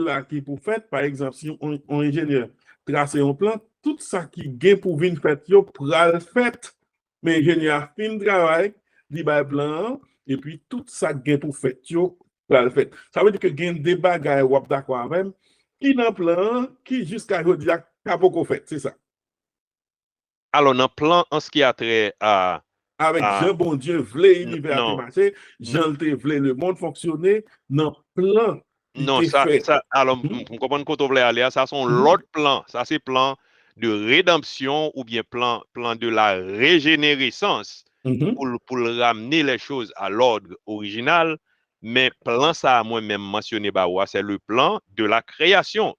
pour faire par exemple si on ingénieur tracer un plan, tout ça qui gain pour venir faire yo pral fait. Mais ingénieur fin travail, li ba plan et puis tout ça gain pour faire yo pral fait. Ça veut dire que gain des bagages ou d'accord avec qui dans plan qui jusqu'à aujourd'hui a pas beaucoup fait, c'est ça. Alors dans plan en ce qui a trait à avec Jean bon Dieu voulait l'univers marcher, Jean voulait le monde fonctionner dans plan. Non, ça alors vous comprenez quand on voulait aller ça sont l'autre plan, ça c'est plan de rédemption ou bien plan de la régénérescence pour ramener les choses à l'ordre original, mais plan ça moi-même mentionné c'est le plan de la création.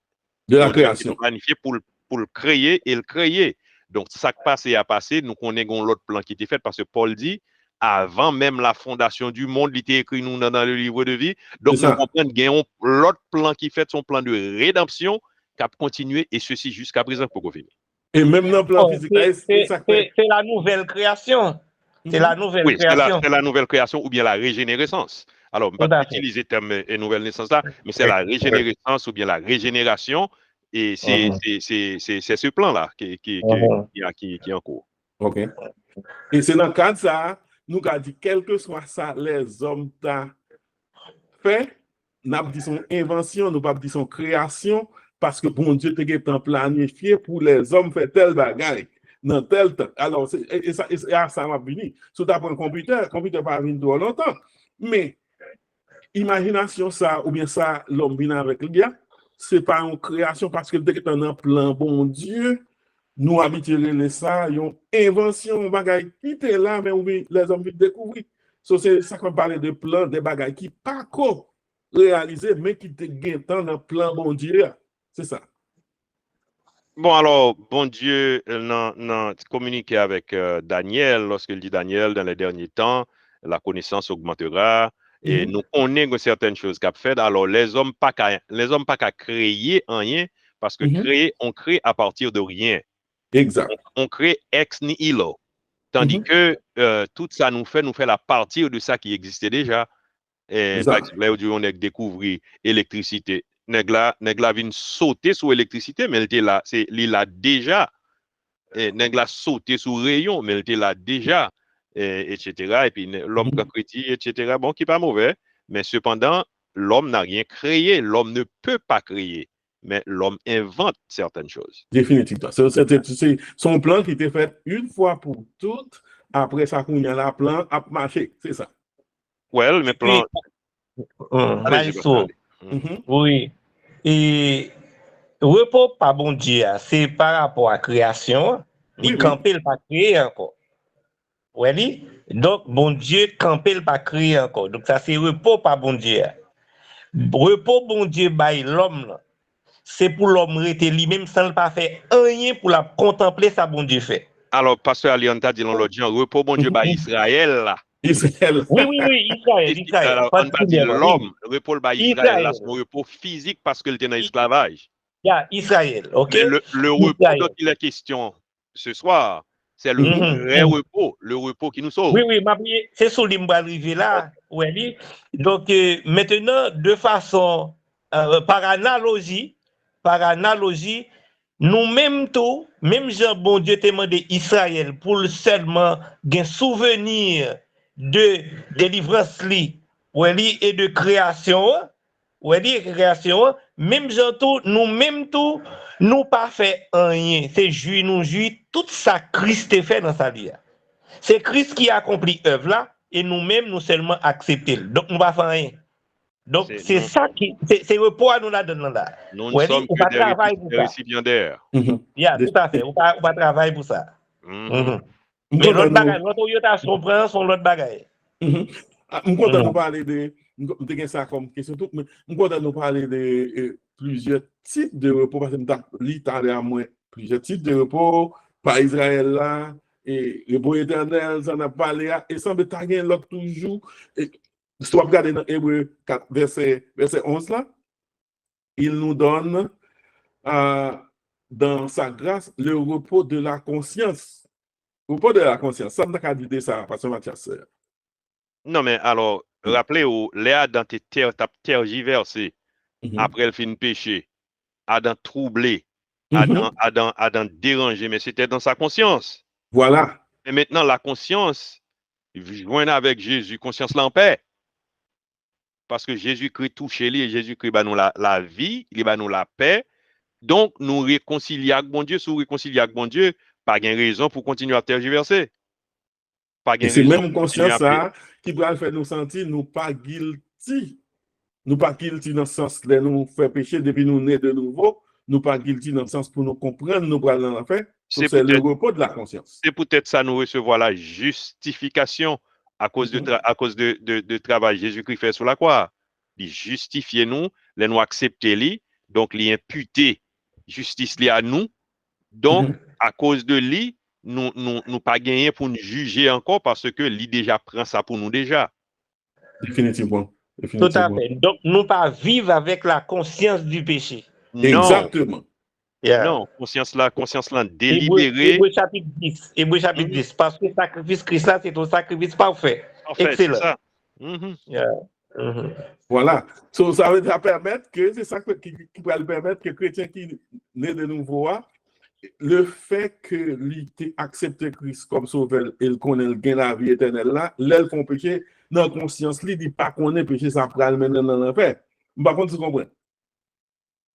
De la création. Planifié pour le créer et le créer. Donc, ça qui passé à passer, nous connaissons l'autre plan qui était fait parce que Paul dit, avant même la fondation du monde, il était écrit nous dans le livre de vie. Donc, nous comprenons qu'il y a l'autre plan qui fait son plan de rédemption qui a continué et ceci jusqu'à présent pour finir. Et même dans le plan physique, c'est la nouvelle création. C'est la nouvelle création. C'est la nouvelle création ou bien la régénérescence. Alors, on ne va pas utiliser le terme nouvelle naissance là, mais c'est la régénérescence ou bien la régénération. Et c'est ce plan-là qui est en cours. OK. Et c'est dans le cadre de ça, nous avons dit, quel que soit ça, les hommes t'ont fait, nous avons dit son invention, nous avons dit son création, parce que bon Dieu t'a planifié pour les hommes faire tel bagaille dans tel temps. Alors, et ça m'a béni. Si tu apprends un computer, le computer va venir dans longtemps. Mais, imagination ça, ou bien ça, l'homme vient avec le gars, c'est pas une création parce que dès que tu as un plan, bon Dieu, nous habituons ça, une invention, bagaille qui était là, mais oui, les hommes viennent découvrir. So, c'est ça qu'on parle de plan, des bagailles qui pas encore réalisé, mais qui te gagnent dans le plan bon Dieu. C'est ça. Bon, alors, bon Dieu, communiqué avec Daniel, lorsqu'il dit Daniel, dans les derniers temps, la connaissance augmentera, et nous connaissons certaines choses qu'a fait. Alors, les hommes pas qu'à créer rien, parce que créer, on crée à partir de rien. Exact. On crée ex nihilo. Tandis que tout ça nous fait la partir de ça qui existait déjà. Et par exemple, là, on a découvert l'électricité. Nègla vient sauter sur l'électricité, mais elle était là. Il a déjà. Nègla sauté sur rayon, mais elle était là déjà. Etc. Et puis l'homme chrétien, etc. Bon, qui n'est pas mauvais. Mais cependant, l'homme n'a rien créé. L'homme ne peut pas créer. Mais l'homme invente certaines choses. Définitivement. C'est son plan qui était fait une fois pour toutes. Après ça, il y a la plan à marcher. C'est ça. Ouais, mais plan. Oui. Et repos pas bon Dieu, c'est par rapport à création. Il campait le pas créer encore. Oui. Donc, bon Dieu campait le pas créer encore. Donc, ça, c'est repos pas bon Dieu. Repos bon Dieu, by l'homme, c'est pour l'homme rester lui-même sans ne pas faire rien pour la contempler ça bon Dieu fait. Alors, pasteur Alianta dit dans l'autre genre, repos bon Dieu, by Israël là. Israël. Oui, Israël. Alors, on va dire l'homme, le repos by Israël, là, c'est un repos physique parce qu'il était dans l'esclavage. Israël, ok? Mais le repos dont il est question ce soir, c'est le vrai repos, le repos qui nous sauve. Oui, c'est sur l'imbre arrivé là. Oui. Donc, maintenant, de façon, par analogie, nous-mêmes tout, même Jean bon Dieu t'a demandé Israël pour seulement un souvenir de délivrance et de création, même Jean tout, nous-mêmes tout, nous pas fait rien. C'est nous jouir tout ça Christ a fait dans sa vie. C'est Christ qui a accompli l'œuvre là et nous-mêmes nous seulement accepter. Donc nous pas faire rien. Donc c'est ça qui c'est repos à nous là dedans là. Nous ne sommes que des récipiendaires. Yeah, tout à fait. On va travailler pour ça. Mais l'autre bagage, l'autre comprend son l'autre bagage. Je content de parler de ça comme question tout, mais je content de parler de plusieurs types de repos parce que nous à moins plusieurs types de repos par Israël là et repos éternel, ça n'a parlé et semble taguer l'autre toujours. Si tu regardes dans Hébreu 4, verset 11 là, il nous donne dans sa grâce le repos de la conscience. Repos de la conscience. Ça n'a qu'à dire ça, Pasteur Mathias. Non, mais alors, rappelez-vous, Léa dans tes tergiversé, après elle fin péché, Adam troublé, Adam dérangé, mais c'était dans sa conscience. Voilà. Et maintenant, la conscience, joigne avec Jésus, conscience là en paix. Parce que Jésus-Christ touche lui et Jésus-Christ nous la vie, il nous la paix. Donc, nous réconcilier avec bon Dieu, si nous réconcilier avec bon Dieu, pas de raison pour continuer à tergiverser. C'est même conscience ça qui va faire nous sentir nous pas guilty. Nous pas guilty dans le sens de nous faire pécher depuis nous nés de nouveau. Nous pas guilty dans le sens pour nous comprendre, nous pas dans la fait. C'est le repos de la conscience. C'est peut-être ça nous recevoir la justification à cause de travail Jésus-Christ fait sur la croix. Il justifie nous, les nous accepter lui, donc il imputer justice li à nous. Donc à cause de lui, nous pas gagner pour nous juger encore parce que lui déjà prend ça pour nous déjà. Définitivement. Tout à fait. Donc nous pas vivre avec la conscience du péché. Non. Exactement. Non, conscience là délibérée. Hébreu chapitre 10. Parce que le sacrifice Christ là, c'est un sacrifice parfait. Excellent. C'est ça. Voilà. So, ça va permettre que c'est ça qui va le permettre que le chrétien qui naît de nouveau, le fait que l'ité accepte Christ comme sauveur et le connaît le gain la vie éternelle là, l'elle font péché, dans la conscience, il dit pas qu'on est péché, ça prend maintenant dans l'enfer. Par contre, tu comprends?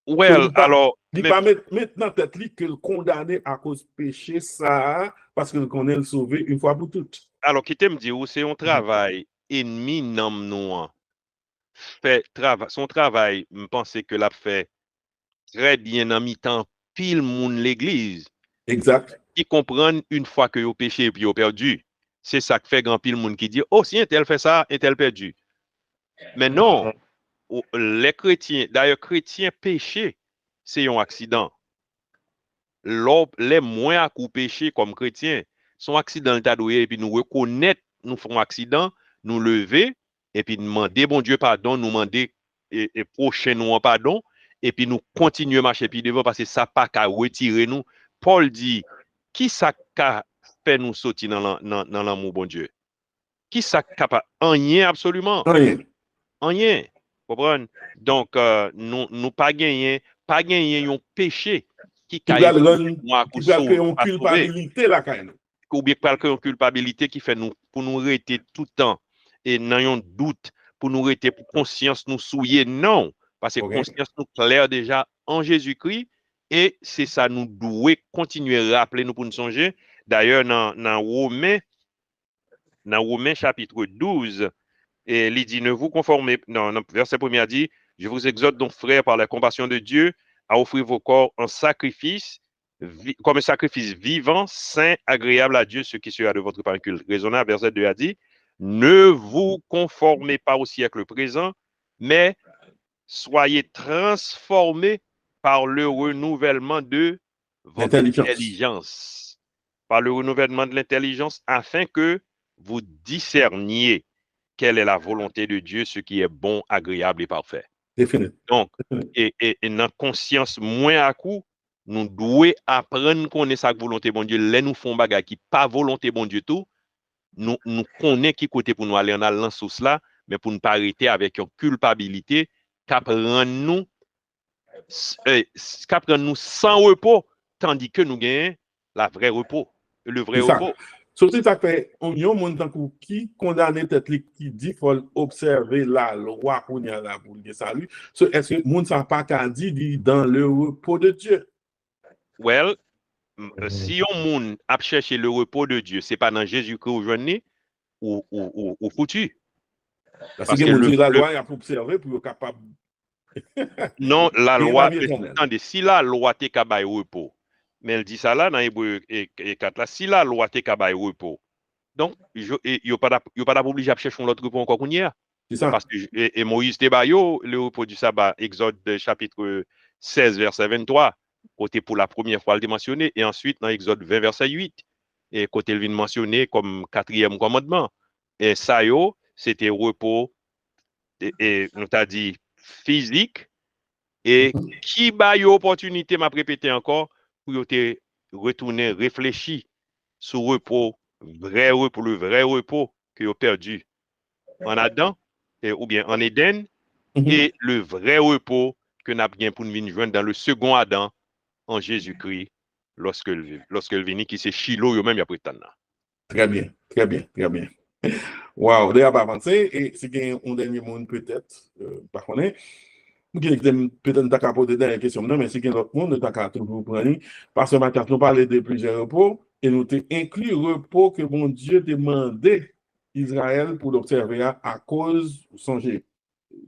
Well, Il alors, ne mais pas mettre dans tête que le condamné à cause péché, ça, parce que le connaît le sauver une fois pour toutes. alors, qui t'aime dire, c'est un travail ennemi nom nous fait son travail, je pense que l'a fait très bien en mi-temps pile moun l'église Exact. qui comprennent une fois que yo péché et puis yo perdu. C'est ça que fait grand pile moun qui dit oh si un tel fait ça, un tel perdu. Mais non, les chrétiens, d'ailleurs chrétiens péché, c'est un accident. Les moins à coup péché comme chrétiens, son accident le tadoué et puis nous reconnaître nous font accident, nous lever et puis demander bon Dieu pardon, nous demander et prochain nous en pardon et puis nous continuer à marcher puis devant parce que ça pas qu'à retirer nous. Paul dit qui ça qu'a fait nous sortir dans l'amour bon Dieu? Qui ça capable? Rien absolument. Rien. Rien. Comprenez? Donc nous pas gagner un péché qui va créer une culpabilité là quand même. Ou bien pas une culpabilité qui fait nous pour nous rester tout le temps et n'ayons doute pour nous rester pour conscience nous souiller non parce que conscience nous claire déjà en Jésus-Christ et c'est ça nous doit continuer à rappeler nous pour nous songer. D'ailleurs dans Romains chapitre 12 et il dit ne vous conformez non verset 1er dit je vous exhorte donc frères par la compassion de Dieu à offrir vos corps en sacrifice comme un sacrifice vivant, saint, agréable à Dieu, ce qui sera de votre part raisonnable. Verset 2 a dit, ne vous conformez pas au siècle présent, mais soyez transformés par le renouvellement de votre intelligence. Par le renouvellement de l'intelligence, afin que vous discerniez quelle est la volonté de Dieu, ce qui est bon, agréable et parfait. Donc, et dans conscience moins à coup, nous devons apprendre qu'on est sa volonté bon Dieu. Les nous font bagage qui pas volonté bon Dieu tout. Nous connaissons qui côté pour nous aller dans la source là, mais pour ne pas arrêter avec une culpabilité qu'apprendre nous sans repos, tandis que nous gagnons la vraie repos, le vrai repos. Surtout ça fait on y a un monde qui condamné tête qui dit faut observer la loi qu'on y a là pour le salut. Est-ce que monde ça pas qu'à dit dans le repos de Dieu? Well, si on monde a cherché le repos de Dieu, c'est pas dans Jésus-Christ aujourd'hui ou foutu. Parce que la loi a pour observer pour être capable. Non, la loi, attendez, si la loi t'est capable repos, mais elle dit ça là dans Hébreu 4 là, si la loi t'est capable repos, donc il n'y a pas obligé à chercher l'autre repos encore qu'on y a. Parce que et Moïse Tebayo, le repos du sabbat, Exode chapitre 16, verset 23, côté pour la première fois le mentionné, et ensuite dans Exode 20, verset 8, et côté le vient mentionné comme 4e commandement. Et ça, c'était repos, et nous t'a dit physique, et qui a eu l'opportunité, m'a répété encore, pour te retourner, réfléchir sur le repos, le vrai repos que vous perdu en Adam, ou bien en Éden, et le vrai repos que nous avons pour nous joindre dans le second Adam, en Jésus-Christ, lorsque le vini qui c'est Shiloh, même il y a pris Très bien, très bien, très bien. Wow, d'ailleurs, pas avancer, et c'est un dernier monde peut-être, par contre, peut-être pas qu'à poser des questions, mais c'est qu'un autre monde, pas qu'à toujours prendre, parce que maintenant, nous parlons de plusieurs repos, et nous avons inclus le repos que mon Dieu demandait Israël pour l'observer à cause, songer,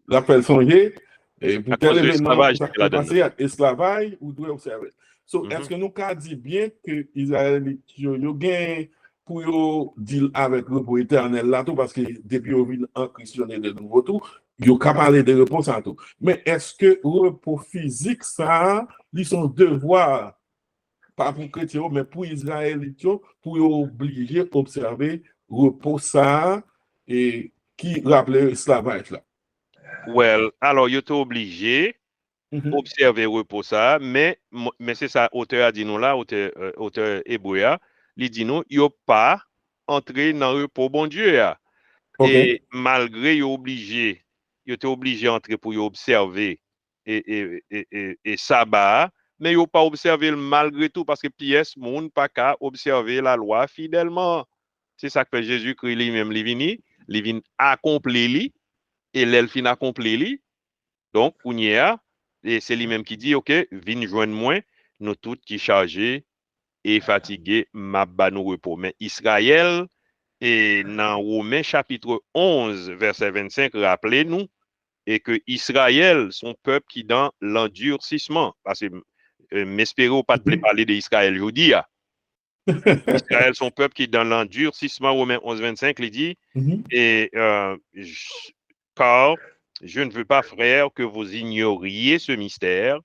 l'appel songer, et pour tel événement, pour passer à esclavage, ou doit observer. Est-ce que nous avons dit bien que Israël, il gagne pour deal avec le repos éternel là, tout, parce que depuis qu'on vient en christianisme de nouveau tout, il n'y a qu'à parler de réponse à tout. Mais est-ce que le repos physique, ça, ils sont devoir, pas pour chrétiens, mais pour Israélites, pour obliger d'observer le repos ça, et qui rappelait l'esclavage là? Well, alors, il est obligé d'observer le repos ça, mais c'est ça, auteur a dit nous là, auteur hébreu, il dit nous, il n'y a pas entré dans le repos bon Dieu. Et malgré il était obligé d'entrer pour observer et sabbat, mais yo pas observé malgré tout parce que pièce moun pas qu'à observer la loi fidèlement. C'est ça que fait Jésus-Christ lui-même, il vient accomplir li, et l'elfin accomplir li. Donc, et c'est lui-même qui dit, OK, viens joindre moi, nous tous qui chargés et fatigués, m'a ba nous repos. Mais Israël, et dans Romains chapitre 11, verset 25, rappelez-nous, et que Israël, son peuple qui dans l'endurcissement, parce que m'espérez pas de parler d'Israël, je vous dis, Israël, son peuple qui dans l'endurcissement, Romains 11, 25, il dit, et car je ne veux pas, frère, que vous ignoriez ce mystère,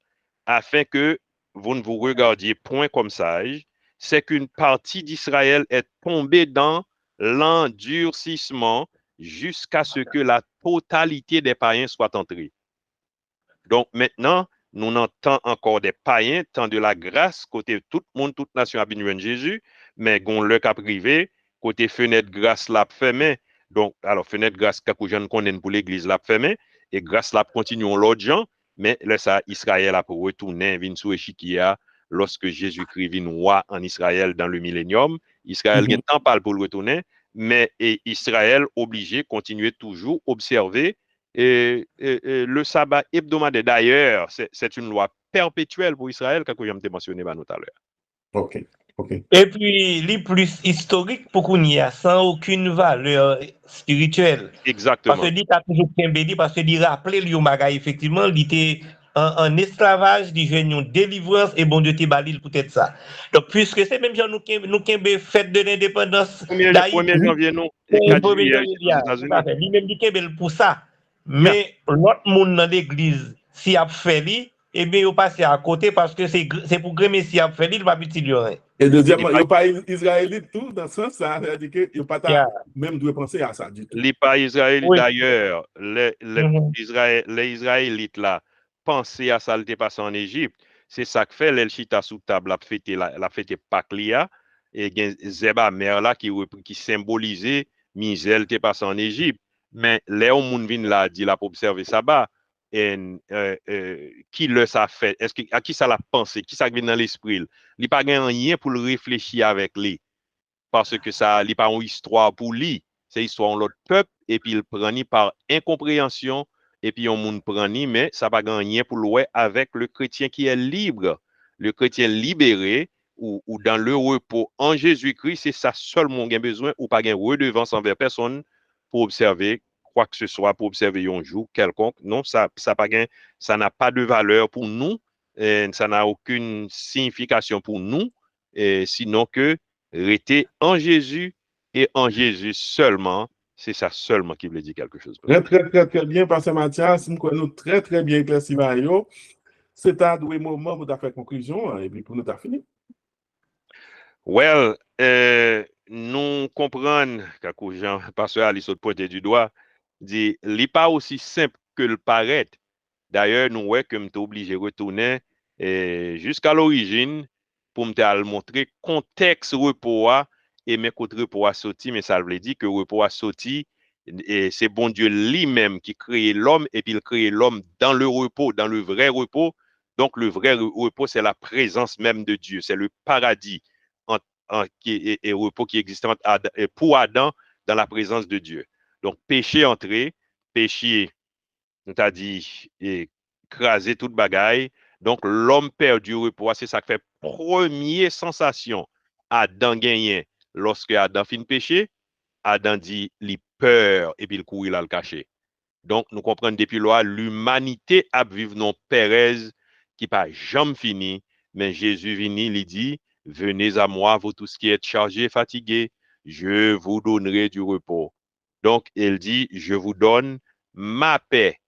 afin que vous ne vous regardiez point comme sage, c'est qu'une partie d'Israël est tombée dans l'endurcissement jusqu'à ce que la totalité des païens soit entrée. Donc maintenant, nous n'entendons encore des païens, tant de la grâce, côté tout le monde, toute nation a béni de Jésus, mais gon le cap privé, côté fenêtre grâce la fermée. Donc, alors, fenêtre grâce, quelque gens connaissent pour l'église la fermée, et grâce la continuons l'autre gens, mais là, ça, Israël a pour retourner, vin sous Echikia, lorsque Jésus-Christ vient roi en Israël dans le millénium. Israël, il temps pas pour le retourner, mais et Israël obligé continuer toujours observer le sabbat hebdomadaire. D'ailleurs, c'est une loi perpétuelle pour Israël, comme je t'ai mentionné tout à l'heure. OK. OK. Et puis, les plus historiques pour qu'on y a sans aucune valeur spirituelle. Exactement. Parce que l'État a toujours béni, parce que l'État rappelé l'Yomaga, effectivement, l'État en esclavage, il y une délivrance et bon Dieu t'est balil peut-être ça. Donc, puisque c'est même genre nous fête de l'indépendance 1er janvier, non, et 4 juillet, aux États-Unis. Lui-même dit qu'il pour ça. Mais l'autre monde dans l'église, si a fait lui, eh bien, il passe à côté parce que c'est pour grémer si a fait lui, il va utiliser rien. Et deuxièmement, il n'y a pas israélite tout dans ce sens, ça veut dire qu'il n'y a pas même de penser à ça du tout. Les pas israélites, d'ailleurs, les Israélites là, penser à ça, le passé en Égypte. C'est ça que fait l'Elchita sous table, la fête Paklia, et Zeba mère là qui symbolisait misère t'est passé en Égypte. Mais Léon Mounvin là dit là pour observer ça bas. Et qui le ça fait? Est-ce que à qui ça l'a pensé? Qui ça vient dans l'esprit? Il n'y a pas rien pour le réfléchir avec lui. Parce que ça n'est pas une histoire pour lui. C'est l'histoire de l'autre peuple, et puis il prend par incompréhension, et puis on monde prend mais ça n'a pas rien pour le avec le chrétien qui est libre. Le chrétien libéré, ou dans le repos en Jésus-Christ, c'est ça seulement qu'on a besoin, ou pas de redevance envers personne pour observer quoi que ce soit, pour observer un jour quelconque. Non, ça n'a pas de valeur pour nous, et ça n'a aucune signification pour nous, et sinon que rester en Jésus et en Jésus seulement, c'est ça seulement qui veut dire quelque chose. Très bien, Pasteur Mathias, nous connaissons très bien éclairci Mario. C'est un moment pour faire conclusion, et puis pour nous fini. Well, nous comprenons, quand Jean, Pasteur Alice pointé du doigt, dit, il n'est pas aussi simple que le paraît. D'ailleurs, nous voyons que nous sommes obligés de retourner jusqu'à l'origine pour me montrer le contexte repos et mes côtés repos a sorti, mais ça veut dire que repos a sorti et c'est bon Dieu lui-même qui crée l'homme et puis il crée l'homme dans le repos, dans le vrai repos. Donc le vrai repos, c'est la présence même de Dieu, c'est le paradis et repos qui existe pour Adam dans la présence de Dieu. Donc péché entré, péché, on t'a dit, écraser toute bagaille. Donc l'homme perdu repos, c'est ça qui fait première sensation. Adam gagné lorsque Adam fin péché, Adam dit il peur et puis il courit là le cacher. Donc nous comprenons depuis là l'humanité a vivre non Pérez qui pas jamais fini, mais Jésus vini il dit venez à moi vous tous qui êtes chargés fatigués, je vous donnerai du repos. Donc il dit je vous donne ma paix.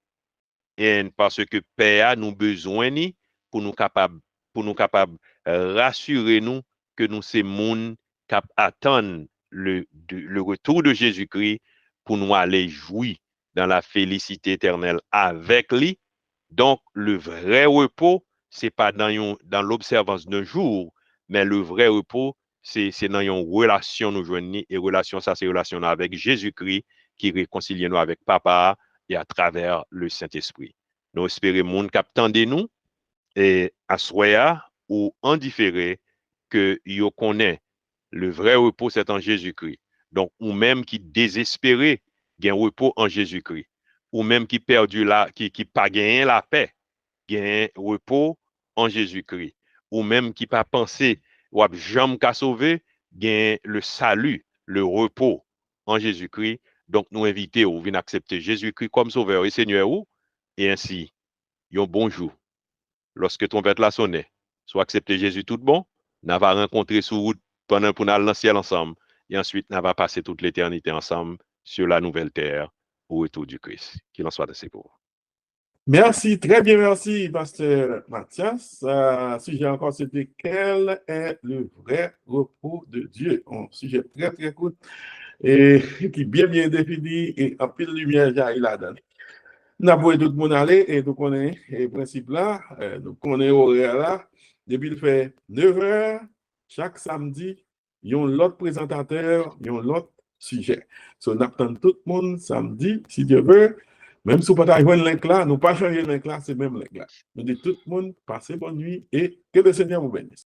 Et parce que paix a nous besoin ni pour nous capable rassurer nous que nous c'est monde cap attendre le retour de Jésus-Christ pour nous aller jouir dans la félicité éternelle avec lui. Donc le vrai repos c'est pas dans l'observance d'un jour, mais le vrai repos c'est dans une relation nous joindre et relation ça c'est relation avec Jésus-Christ qui réconcilie nous avec papa et à travers le Saint-Esprit. Nous espérons monde cap tendez nous et assoya ou en différé que yo connaît le vrai repos c'est en Jésus-Christ. Donc ou même qui désespéré gain repos en Jésus-Christ, ou même qui perdu la qui pas gagné la paix, gain repos en Jésus-Christ, ou même qui pas pensé ou jamais qu'à sauver, gain le salut, le repos en Jésus-Christ. Donc nous inviter ou venir accepter Jésus-Christ comme sauveur et Seigneur ou et ainsi yon bonjour. Lorsque ton bête la sonne, soit accepter Jésus tout bon, n'a va rencontrer sur route pendant pour aller dans le ciel ensemble, et ensuite n'a va passer toute l'éternité ensemble sur la nouvelle terre au retour du Christ. Qu'il en soit de ses pauvres. Merci, très bien, merci, Pasteur Mathias. Sujet encore, c'était quel est le vrai repos de Dieu? Un sujet très, très court et qui est bien, bien défini et en pile lumière, j'ai là-dedans. Nous avons tout le monde aller et nous connaissons le principe là, nous connaissons l'horaire là. Depuis le fait 9h, chaque samedi, il y a l'autre présentateur, il y a l'autre sujet. So, nous attendons tout le monde samedi, si Dieu veut. Même si vous n'avez pas le link là, nous pas changer le link là, c'est même link là. Nous disons tout le monde, passez bonne nuit et que le Seigneur vous bénisse.